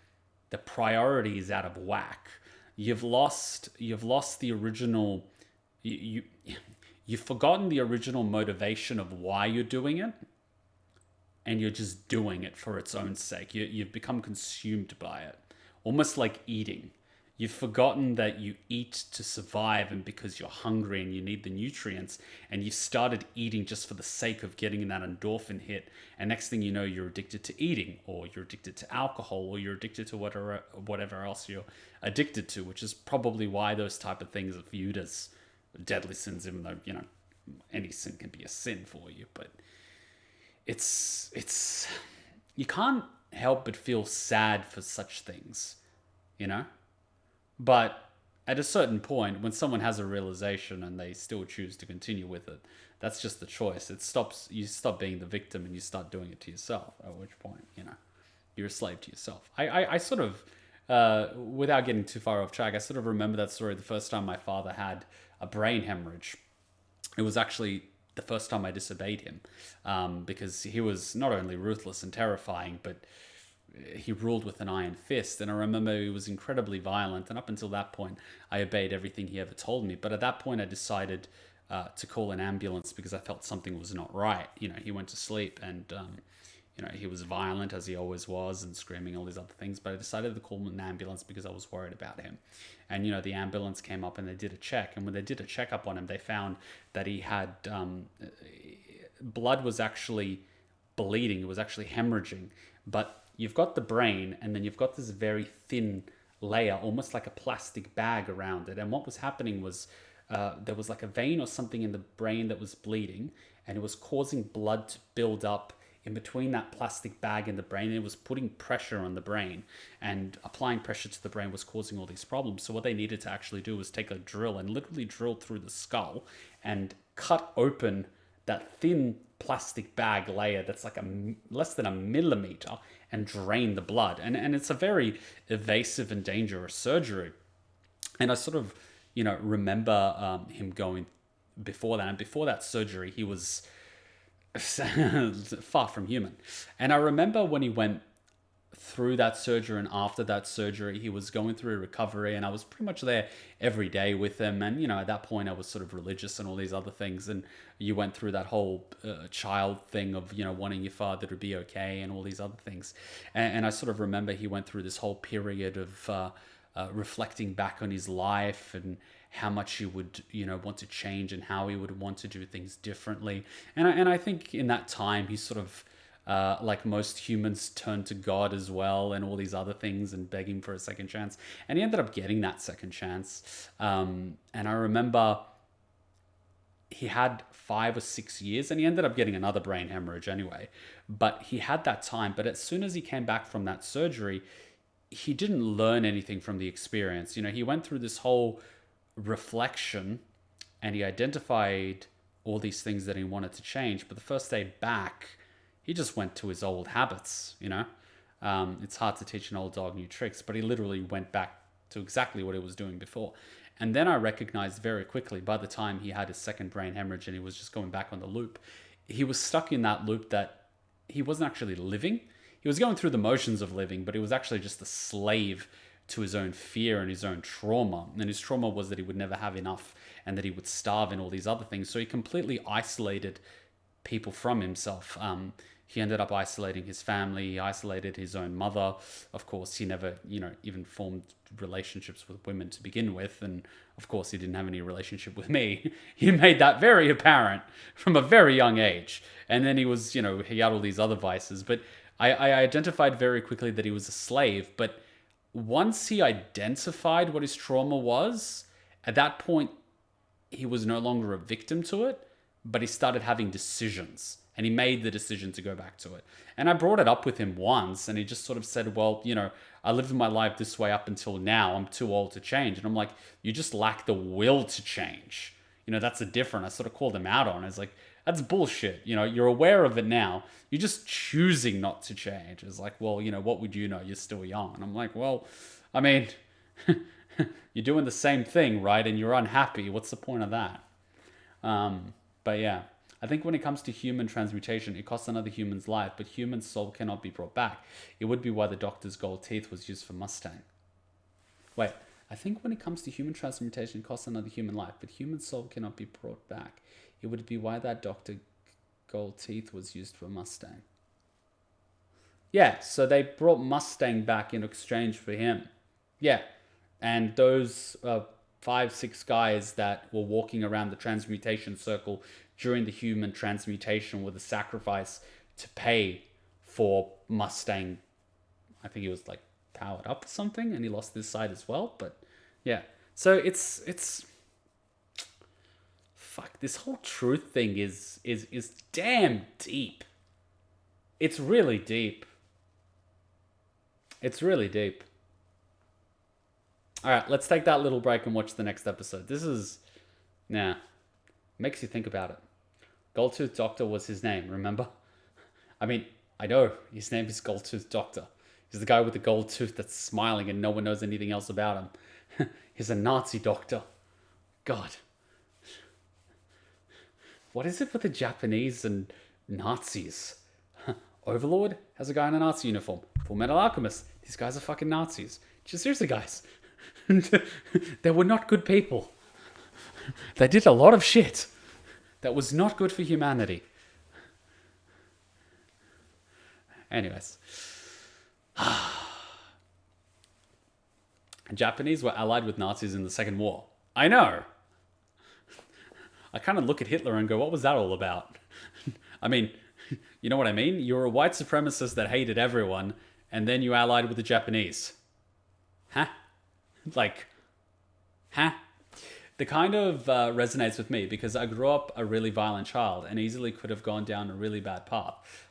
Speaker 1: the priority is out of whack. You've lost the original, you've forgotten the original motivation of why you're doing it. And you're just doing it for its own sake. You've become consumed by it. Almost like eating. You've forgotten that you eat to survive and because you're hungry and you need the nutrients, and you've started eating just for the sake of getting that endorphin hit, and next thing you know, you're addicted to eating, or you're addicted to alcohol, or you're addicted to whatever else you're addicted to, which is probably why those type of things are viewed as deadly sins, even though, any sin can be a sin for you. But it's you can't help but feel sad for such things, but at a certain point, when someone has a realization and they still choose to continue with it, that's just the choice. You stop being the victim and you start doing it to yourself, at which point, you're a slave to yourself. I sort of, without getting too far off track, I sort of remember that story the first time my father had a brain hemorrhage. It was actually the first time I disobeyed him, because he was not only ruthless and terrifying, but he ruled with an iron fist. And I remember he was incredibly violent, and up until that point I obeyed everything he ever told me. But at that point I decided to call an ambulance because I felt something was not right. He went to sleep and he was violent as he always was and screaming all these other things, but I decided to call an ambulance because I was worried about him. And the ambulance came up and they did a check, and when they did a checkup on him, they found that he had blood was actually bleeding, it was actually hemorrhaging. But you've got the brain, and then you've got this very thin layer, almost like a plastic bag around it. And what was happening was there was like a vein or something in the brain that was bleeding, and it was causing blood to build up in between that plastic bag and the brain. It was putting pressure on the brain, and applying pressure to the brain was causing all these problems. So what they needed to actually do was take a drill and literally drill through the skull and cut open that thin plastic bag layer that's like less than a millimeter, and drain the blood. And it's a very evasive and dangerous surgery. And I sort of, remember him going before that. And before that surgery, he was far from human. And I remember when he went through that surgery and after that surgery, he was going through recovery, and I was pretty much there every day with him. And at that point I was sort of religious and all these other things, and you went through that whole child thing of wanting your father to be okay and all these other things. And I sort of remember he went through this whole period of reflecting back on his life and how much he would want to change and how he would want to do things differently. And I think in that time he sort of like most humans, turned to God as well and all these other things and begging for a second chance. And he ended up getting that second chance. And I remember he had 5 or 6 years, and he ended up getting another brain hemorrhage anyway. But he had that time. But as soon as he came back from that surgery, he didn't learn anything from the experience. You know, he went through this whole reflection and he identified all these things that he wanted to change. But the first day back, he just went to his old habits, you know. It's hard to teach an old dog new tricks, but he literally went back to exactly what he was doing before. And then I recognized very quickly, by the time he had his second brain hemorrhage and he was just going back on the loop, he was stuck in that loop that he wasn't actually living. He was going through the motions of living, but he was actually just a slave to his own fear and his own trauma. And his trauma was that he would never have enough and that he would starve and all these other things. So he completely isolated people from himself. He ended up isolating his family. He isolated his own mother. Of course, he never, even formed relationships with women to begin with. And of course, he didn't have any relationship with me. He made that very apparent from a very young age. And then he was, he had all these other vices. But I identified very quickly that he was a slave. But once he identified what his trauma was, at that point, he was no longer a victim to it, but he started having decisions. And he made the decision to go back to it. And I brought it up with him once, and he just sort of said, well, I lived my life this way up until now. I'm too old to change. And I'm like, you just lack the will to change. That's the difference. I sort of called him out on it. It's like, that's bullshit. You're aware of it now. You're just choosing not to change. It's like, well, what would you know? You're still young. And I'm like, well, I mean, you're doing the same thing, right? And you're unhappy. What's the point of that? But yeah. I think when it comes to human transmutation, it costs another human's life, but human soul cannot be brought back. It would be why the doctor's gold teeth was used for Mustang. Wait, I think when it comes to human transmutation, it costs another human life, but human soul cannot be brought back. It would be why that doctor gold teeth was used for Mustang. Yeah, so they brought Mustang back in exchange for him. Yeah, and those 5-6 guys that were walking around the transmutation circle during the human transmutation with a sacrifice to pay for Mustang. I think he was like powered up or something, and he lost this side as well. But yeah, so it's fuck. This whole truth thing is damn deep. It's really deep. It's really deep. All right, let's take that little break and watch the next episode. This is, makes you think about it. Goldtooth Doctor was his name, remember? I mean, I know his name is Goldtooth Doctor. He's the guy with the gold tooth that's smiling and no one knows anything else about him. He's a Nazi doctor. God. What is it with the Japanese and Nazis? Overlord has a guy in a Nazi uniform. Fullmetal Alchemist. These guys are fucking Nazis. Just seriously, guys. They were not good people. They did a lot of shit that was not good for humanity. Anyways. Japanese were allied with Nazis in the Second War. I know. I kind of look at Hitler and go, what was that all about? I mean, you know what I mean? You're a white supremacist that hated everyone, and then you allied with the Japanese. Huh? The kind of resonates with me because I grew up a really violent child and easily could have gone down a really bad path.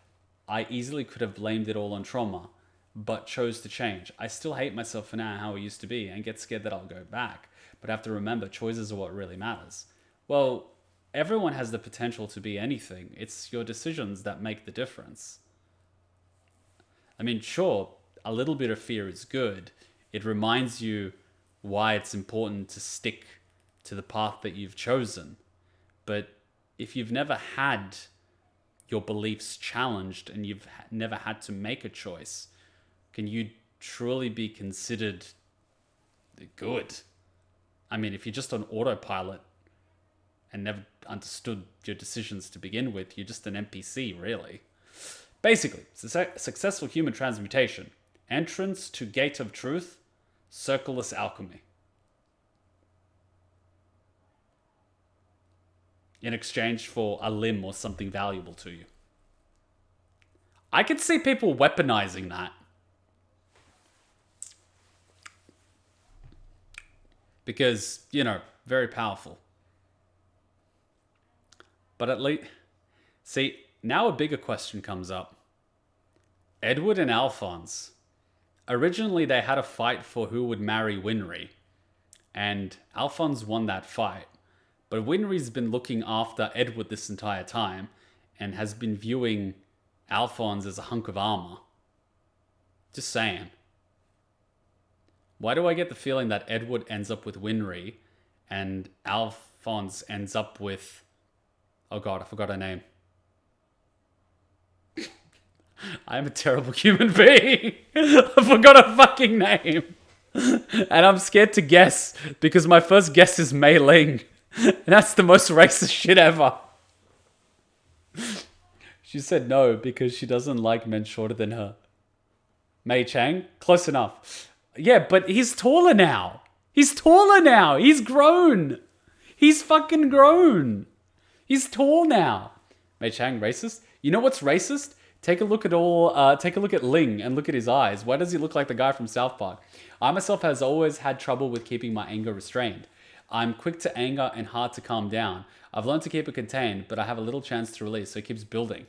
Speaker 1: I easily could have blamed it all on trauma, but chose to change. I still hate myself for now how I used to be and get scared that I'll go back. But I have to remember, choices are what really matters. Well, everyone has the potential to be anything. It's your decisions that make the difference. I mean, sure, a little bit of fear is good. It reminds you why it's important to stick to the path that you've chosen. But if you've never had your beliefs challenged and you've never had to make a choice, can you truly be considered good? I mean, if you're just on autopilot and never understood your decisions to begin with, you're just an NPC, really. Basically, successful human transmutation. Entrance to Gate of Truth, Circleless Alchemy. In exchange for a limb or something valuable to you. I could see people weaponizing that. Because, very powerful. But at least... See, now a bigger question comes up. Edward and Alphonse. Originally, they had a fight for who would marry Winry. And Alphonse won that fight. But Winry's been looking after Edward this entire time and has been viewing Alphonse as a hunk of armor. Just saying. Why do I get the feeling that Edward ends up with Winry and Alphonse ends up with... Oh god, I forgot her name. I'm a terrible human being. I forgot her fucking name. And I'm scared to guess because my first guess is Mei Ling. And that's the most racist shit ever. She said no because she doesn't like men shorter than her. Mei Chang? Close enough. Yeah, but he's taller now. He's taller now. He's grown. He's fucking grown. He's tall now. Mei Chang, racist? You know what's racist? Take a look at Ling and look at his eyes. Why does he look like the guy from South Park? I myself has always had trouble with keeping my anger restrained. I'm quick to anger and hard to calm down. I've learned to keep it contained, but I have a little chance to release, so it keeps building.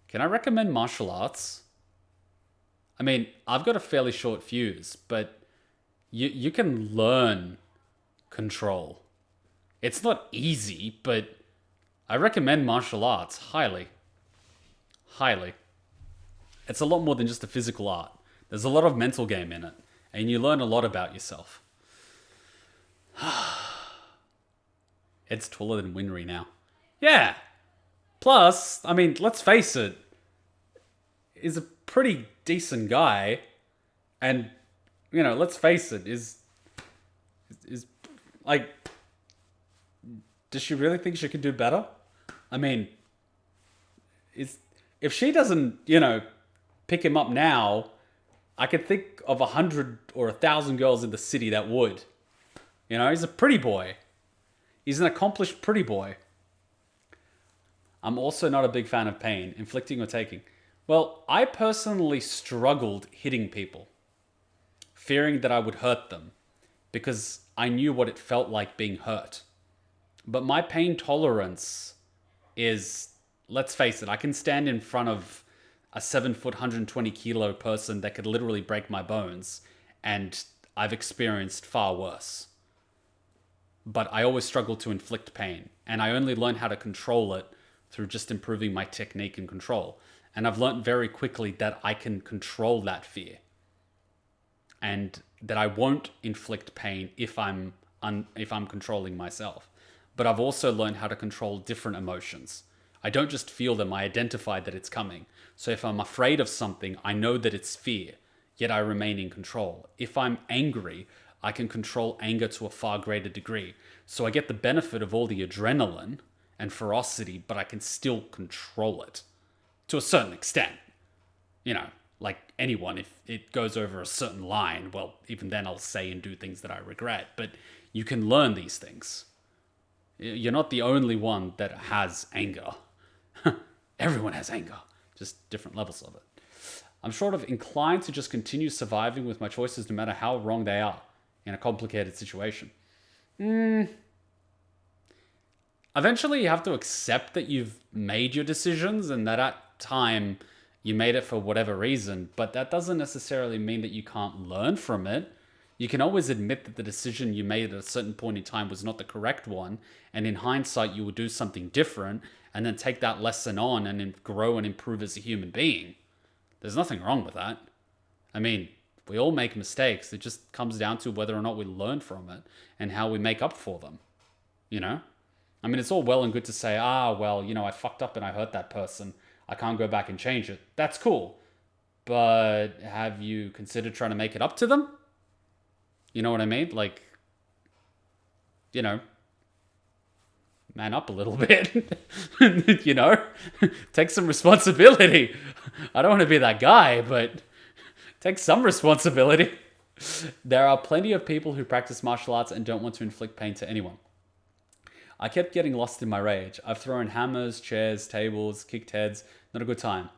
Speaker 1: Can I recommend martial arts? I mean, I've got a fairly short fuse, but you can learn control. It's not easy, but I recommend martial arts highly. Highly. It's a lot more than just a physical art. There's a lot of mental game in it, and you learn a lot about yourself. It's taller than Winry now. Yeah. Plus, I mean, let's face it, he's a pretty decent guy, and you know, let's face it, is like, does she really think she could do better? I mean, if she doesn't, you know, pick him up now, I could think of 100 or 1,000 girls in the city that would. You know, he's a pretty boy. He's an accomplished pretty boy. I'm also not a big fan of pain, inflicting or taking. Well, I personally struggled hitting people, fearing that I would hurt them, because I knew what it felt like being hurt. But my pain tolerance is, let's face it, I can stand in front of a 7-foot, 120 kilo person that could literally break my bones, and I've experienced far worse. But I always struggle to inflict pain, and I only learn how to control it through just improving my technique and control. And I've learned very quickly that I can control that fear, and that I won't inflict pain if I'm controlling myself. But I've also learned how to control different emotions. I don't just feel them, I identify that it's coming. So if I'm afraid of something, I know that it's fear, yet I remain in control. If I'm angry, I can control anger to a far greater degree. So I get the benefit of all the adrenaline and ferocity, but I can still control it to a certain extent. You know, like anyone, if it goes over a certain line, well, even then I'll say and do things that I regret. But you can learn these things. You're not the only one that has anger. Everyone has anger, just different levels of it. I'm sort of inclined to just continue surviving with my choices no matter how wrong they are in a complicated situation. Eventually you have to accept that you've made your decisions and that at time you made it for whatever reason, but that doesn't necessarily mean that you can't learn from it. You can always admit that the decision you made at a certain point in time was not the correct one, and in hindsight you would do something different, and then take that lesson on and grow and improve as a human being. There's nothing wrong with that. I mean, we all make mistakes. It just comes down to whether or not we learn from it and how we make up for them. You know? I mean, it's all well and good to say, well, you know, I fucked up and I hurt that person. I can't go back and change it. That's cool. But have you considered trying to make it up to them? You know what I mean? Like, you know, man up a little bit. You know? Take some responsibility. I don't want to be that guy, but take some responsibility. There are plenty of people who practice martial arts and don't want to inflict pain to anyone. I kept getting lost in my rage. I've thrown hammers, chairs, tables, kicked heads. Not a good time.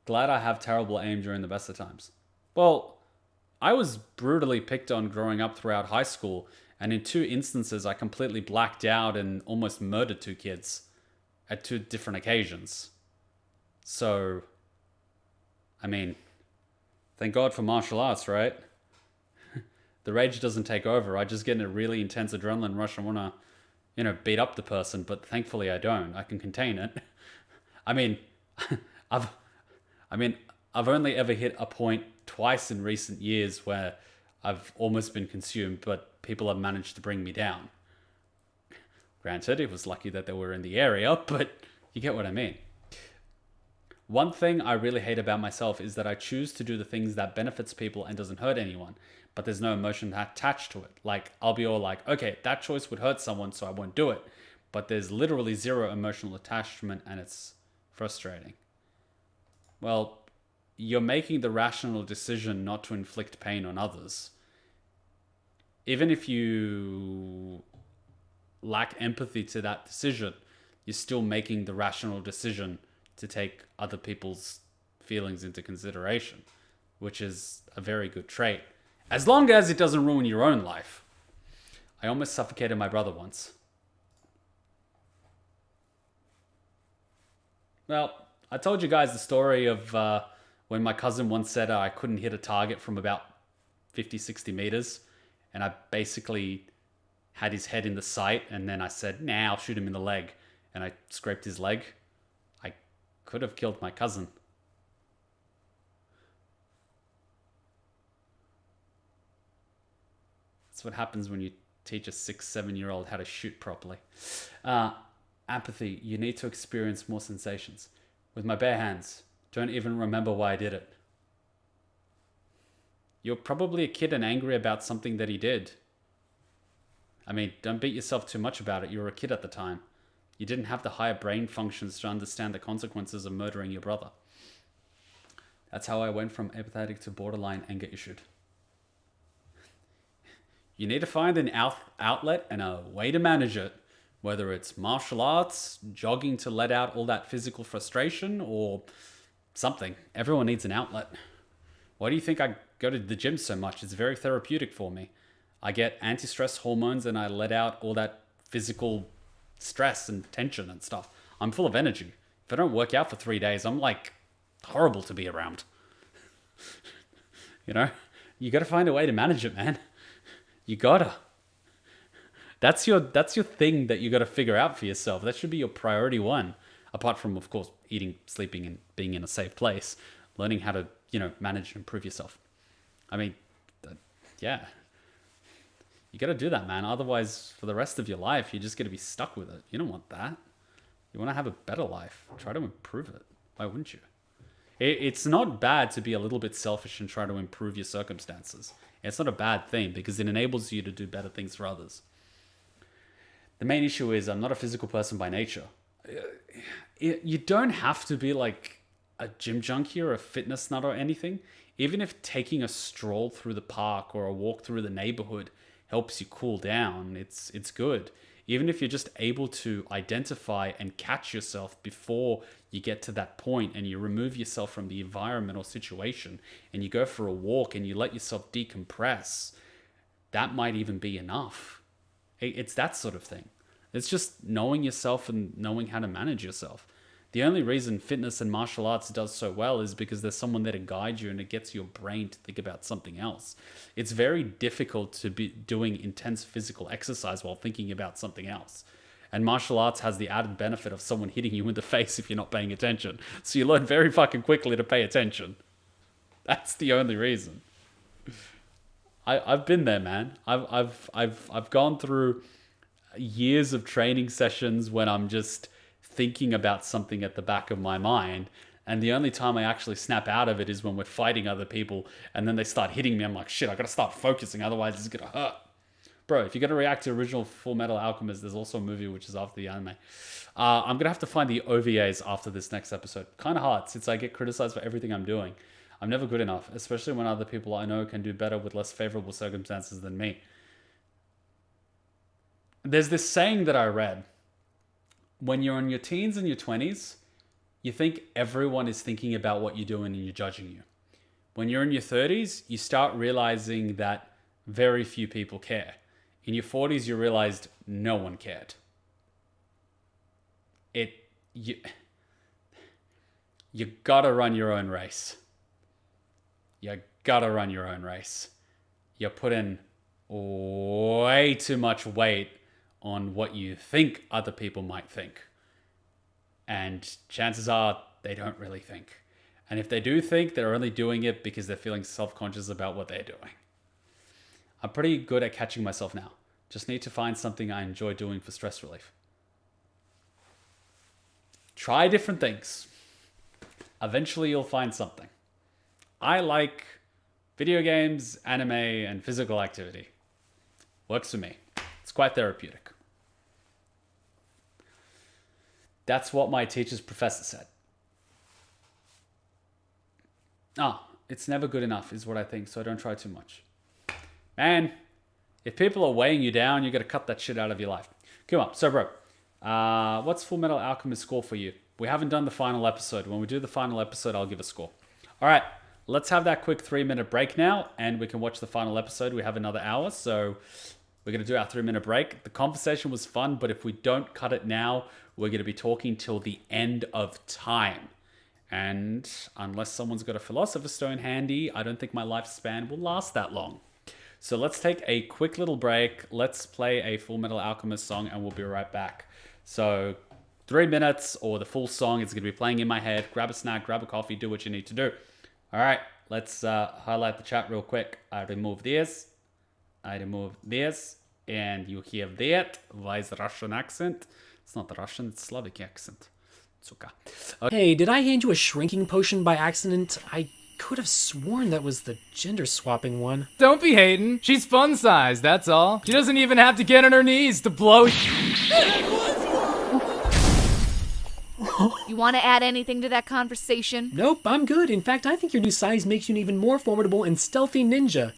Speaker 1: Glad I have terrible aim during the best of times. Well, I was brutally picked on growing up throughout high school, and in 2 instances I completely blacked out and almost murdered 2 kids. at 2 different occasions. So, I mean, thank God for martial arts, right? The rage doesn't take over. I just get in a really intense adrenaline rush and want to, you know, beat up the person, but thankfully I don't. I can contain it. I mean, I've only ever hit a point twice in recent years where I've almost been consumed, but people have managed to bring me down. Granted, it was lucky that they were in the area, but you get what I mean. One thing I really hate about myself is that I choose to do the things that benefits people and doesn't hurt anyone, but there's no emotion attached to it. Like, I'll be all like, okay, that choice would hurt someone, so I won't do it. But there's literally zero emotional attachment, and it's frustrating. Well, you're making the rational decision not to inflict pain on others. Even if you lack empathy to that decision, you're still making the rational decision to take other people's feelings into consideration, which is a very good trait, as long as it doesn't ruin your own life. I almost suffocated my brother once. Well, I told you guys the story of when my cousin once said I couldn't hit a target from about 50, 60 meters, and I basically had his head in the sight, and then I said, nah, I'll shoot him in the leg, and I scraped his leg. I could have killed my cousin. That's what happens when you teach a 6, 7-year-old how to shoot properly. Apathy. You need to experience more sensations. With my bare hands. Don't even remember why I did it. You're probably a kid and angry about something that he did. I mean, don't beat yourself too much about it. You were a kid at the time. You didn't have the higher brain functions to understand the consequences of murdering your brother. That's how I went from apathetic to borderline anger issued. You need to find an outlet and a way to manage it. Whether it's martial arts, jogging to let out all that physical frustration, or something. Everyone needs an outlet. Why do you think I go to the gym so much? It's very therapeutic for me. I get anti-stress hormones and I let out all that physical stress and tension and stuff. I'm full of energy. If I don't work out for 3 days, I'm like horrible to be around. You know? You gotta find a way to manage it, man. You gotta. That's your thing that you gotta figure out for yourself. That should be your priority one. Apart from, of course, eating, sleeping, and being in a safe place. Learning how to, you know, manage and improve yourself. I mean, yeah. You got to do that, man. Otherwise, for the rest of your life, you're just going to be stuck with it. You don't want that. You want to have a better life. Try to improve it. Why wouldn't you? It's not bad to be a little bit selfish and try to improve your circumstances. It's not a bad thing because it enables you to do better things for others. The main issue is I'm not a physical person by nature. You don't have to be like a gym junkie or a fitness nut or anything. Even if taking a stroll through the park or a walk through the neighborhood helps you cool down, it's good. Even if you're just able to identify and catch yourself before you get to that point and you remove yourself from the environment or situation and you go for a walk and you let yourself decompress, that might even be enough. It's that sort of thing. It's just knowing yourself and knowing how to manage yourself. The only reason fitness and martial arts does so well is because there's someone there to guide you and it gets your brain to think about something else. It's very difficult to be doing intense physical exercise while thinking about something else. And martial arts has the added benefit of someone hitting you in the face if you're not paying attention. So you learn very fucking quickly to pay attention. That's the only reason. I've been there, man. I've gone through years of training sessions when I'm just thinking about something at the back of my mind, and the only time I actually snap out of it is when we're fighting other people and then they start hitting me. I'm like, shit, I gotta start focusing, otherwise it's gonna hurt. Bro, if you're gonna react to original Fullmetal Alchemist, there's also a movie which is after the anime. I'm gonna have to find the OVAs after this next episode. Kind of hard since I get criticized for everything I'm doing. I'm never good enough, especially when other people I know can do better with less favorable circumstances than me. There's this saying that I read. When you're in your teens and your 20s, you think everyone is thinking about what you're doing and you're judging you. When you're in your 30s, you start realizing that very few people care. In your 40s, you realized no one cared. you gotta run your own race. You gotta run your own race. You put in way too much weight on what you think other people might think. And chances are they don't really think. And if they do think, they're only doing it because they're feeling self-conscious about what they're doing. I'm pretty good at catching myself now. Just need to find something I enjoy doing for stress relief. Try different things. Eventually you'll find something. I like video games, anime, and physical activity. Works for me. It's quite therapeutic. That's what my teacher's professor said. It's never good enough is what I think, so I don't try too much. Man, if people are weighing you down, you got to cut that shit out of your life. Come on, so bro, what's Fullmetal Alchemist score for you? We haven't done the final episode. When we do the final episode, I'll give a score. All right, let's have that quick 3-minute break now, and we can watch the final episode. We have another hour, so we're going to do our 3-minute break. The conversation was fun, but if we don't cut it now, we're going to be talking till the end of time. And unless someone's got a Philosopher's Stone handy, I don't think my lifespan will last that long. So let's take a quick little break. Let's play a Fullmetal Alchemist song, and we'll be right back. So 3 minutes or the full song is going to be playing in my head. Grab a snack, grab a coffee, do what you need to do. All right, let's highlight the chat real quick. I remove this, and you hear that. Why is the Russian accent? It's not the Russian, it's Slavic accent. It's okay.
Speaker 12: Hey, did I hand you a shrinking potion by accident? I could have sworn that was the gender swapping one.
Speaker 13: Don't be hating. She's fun sized, that's all. She doesn't even have to get on her knees to blow.
Speaker 14: You want to add anything to that conversation?
Speaker 12: Nope, I'm good. In fact, I think your new size makes you an even more formidable and stealthy ninja.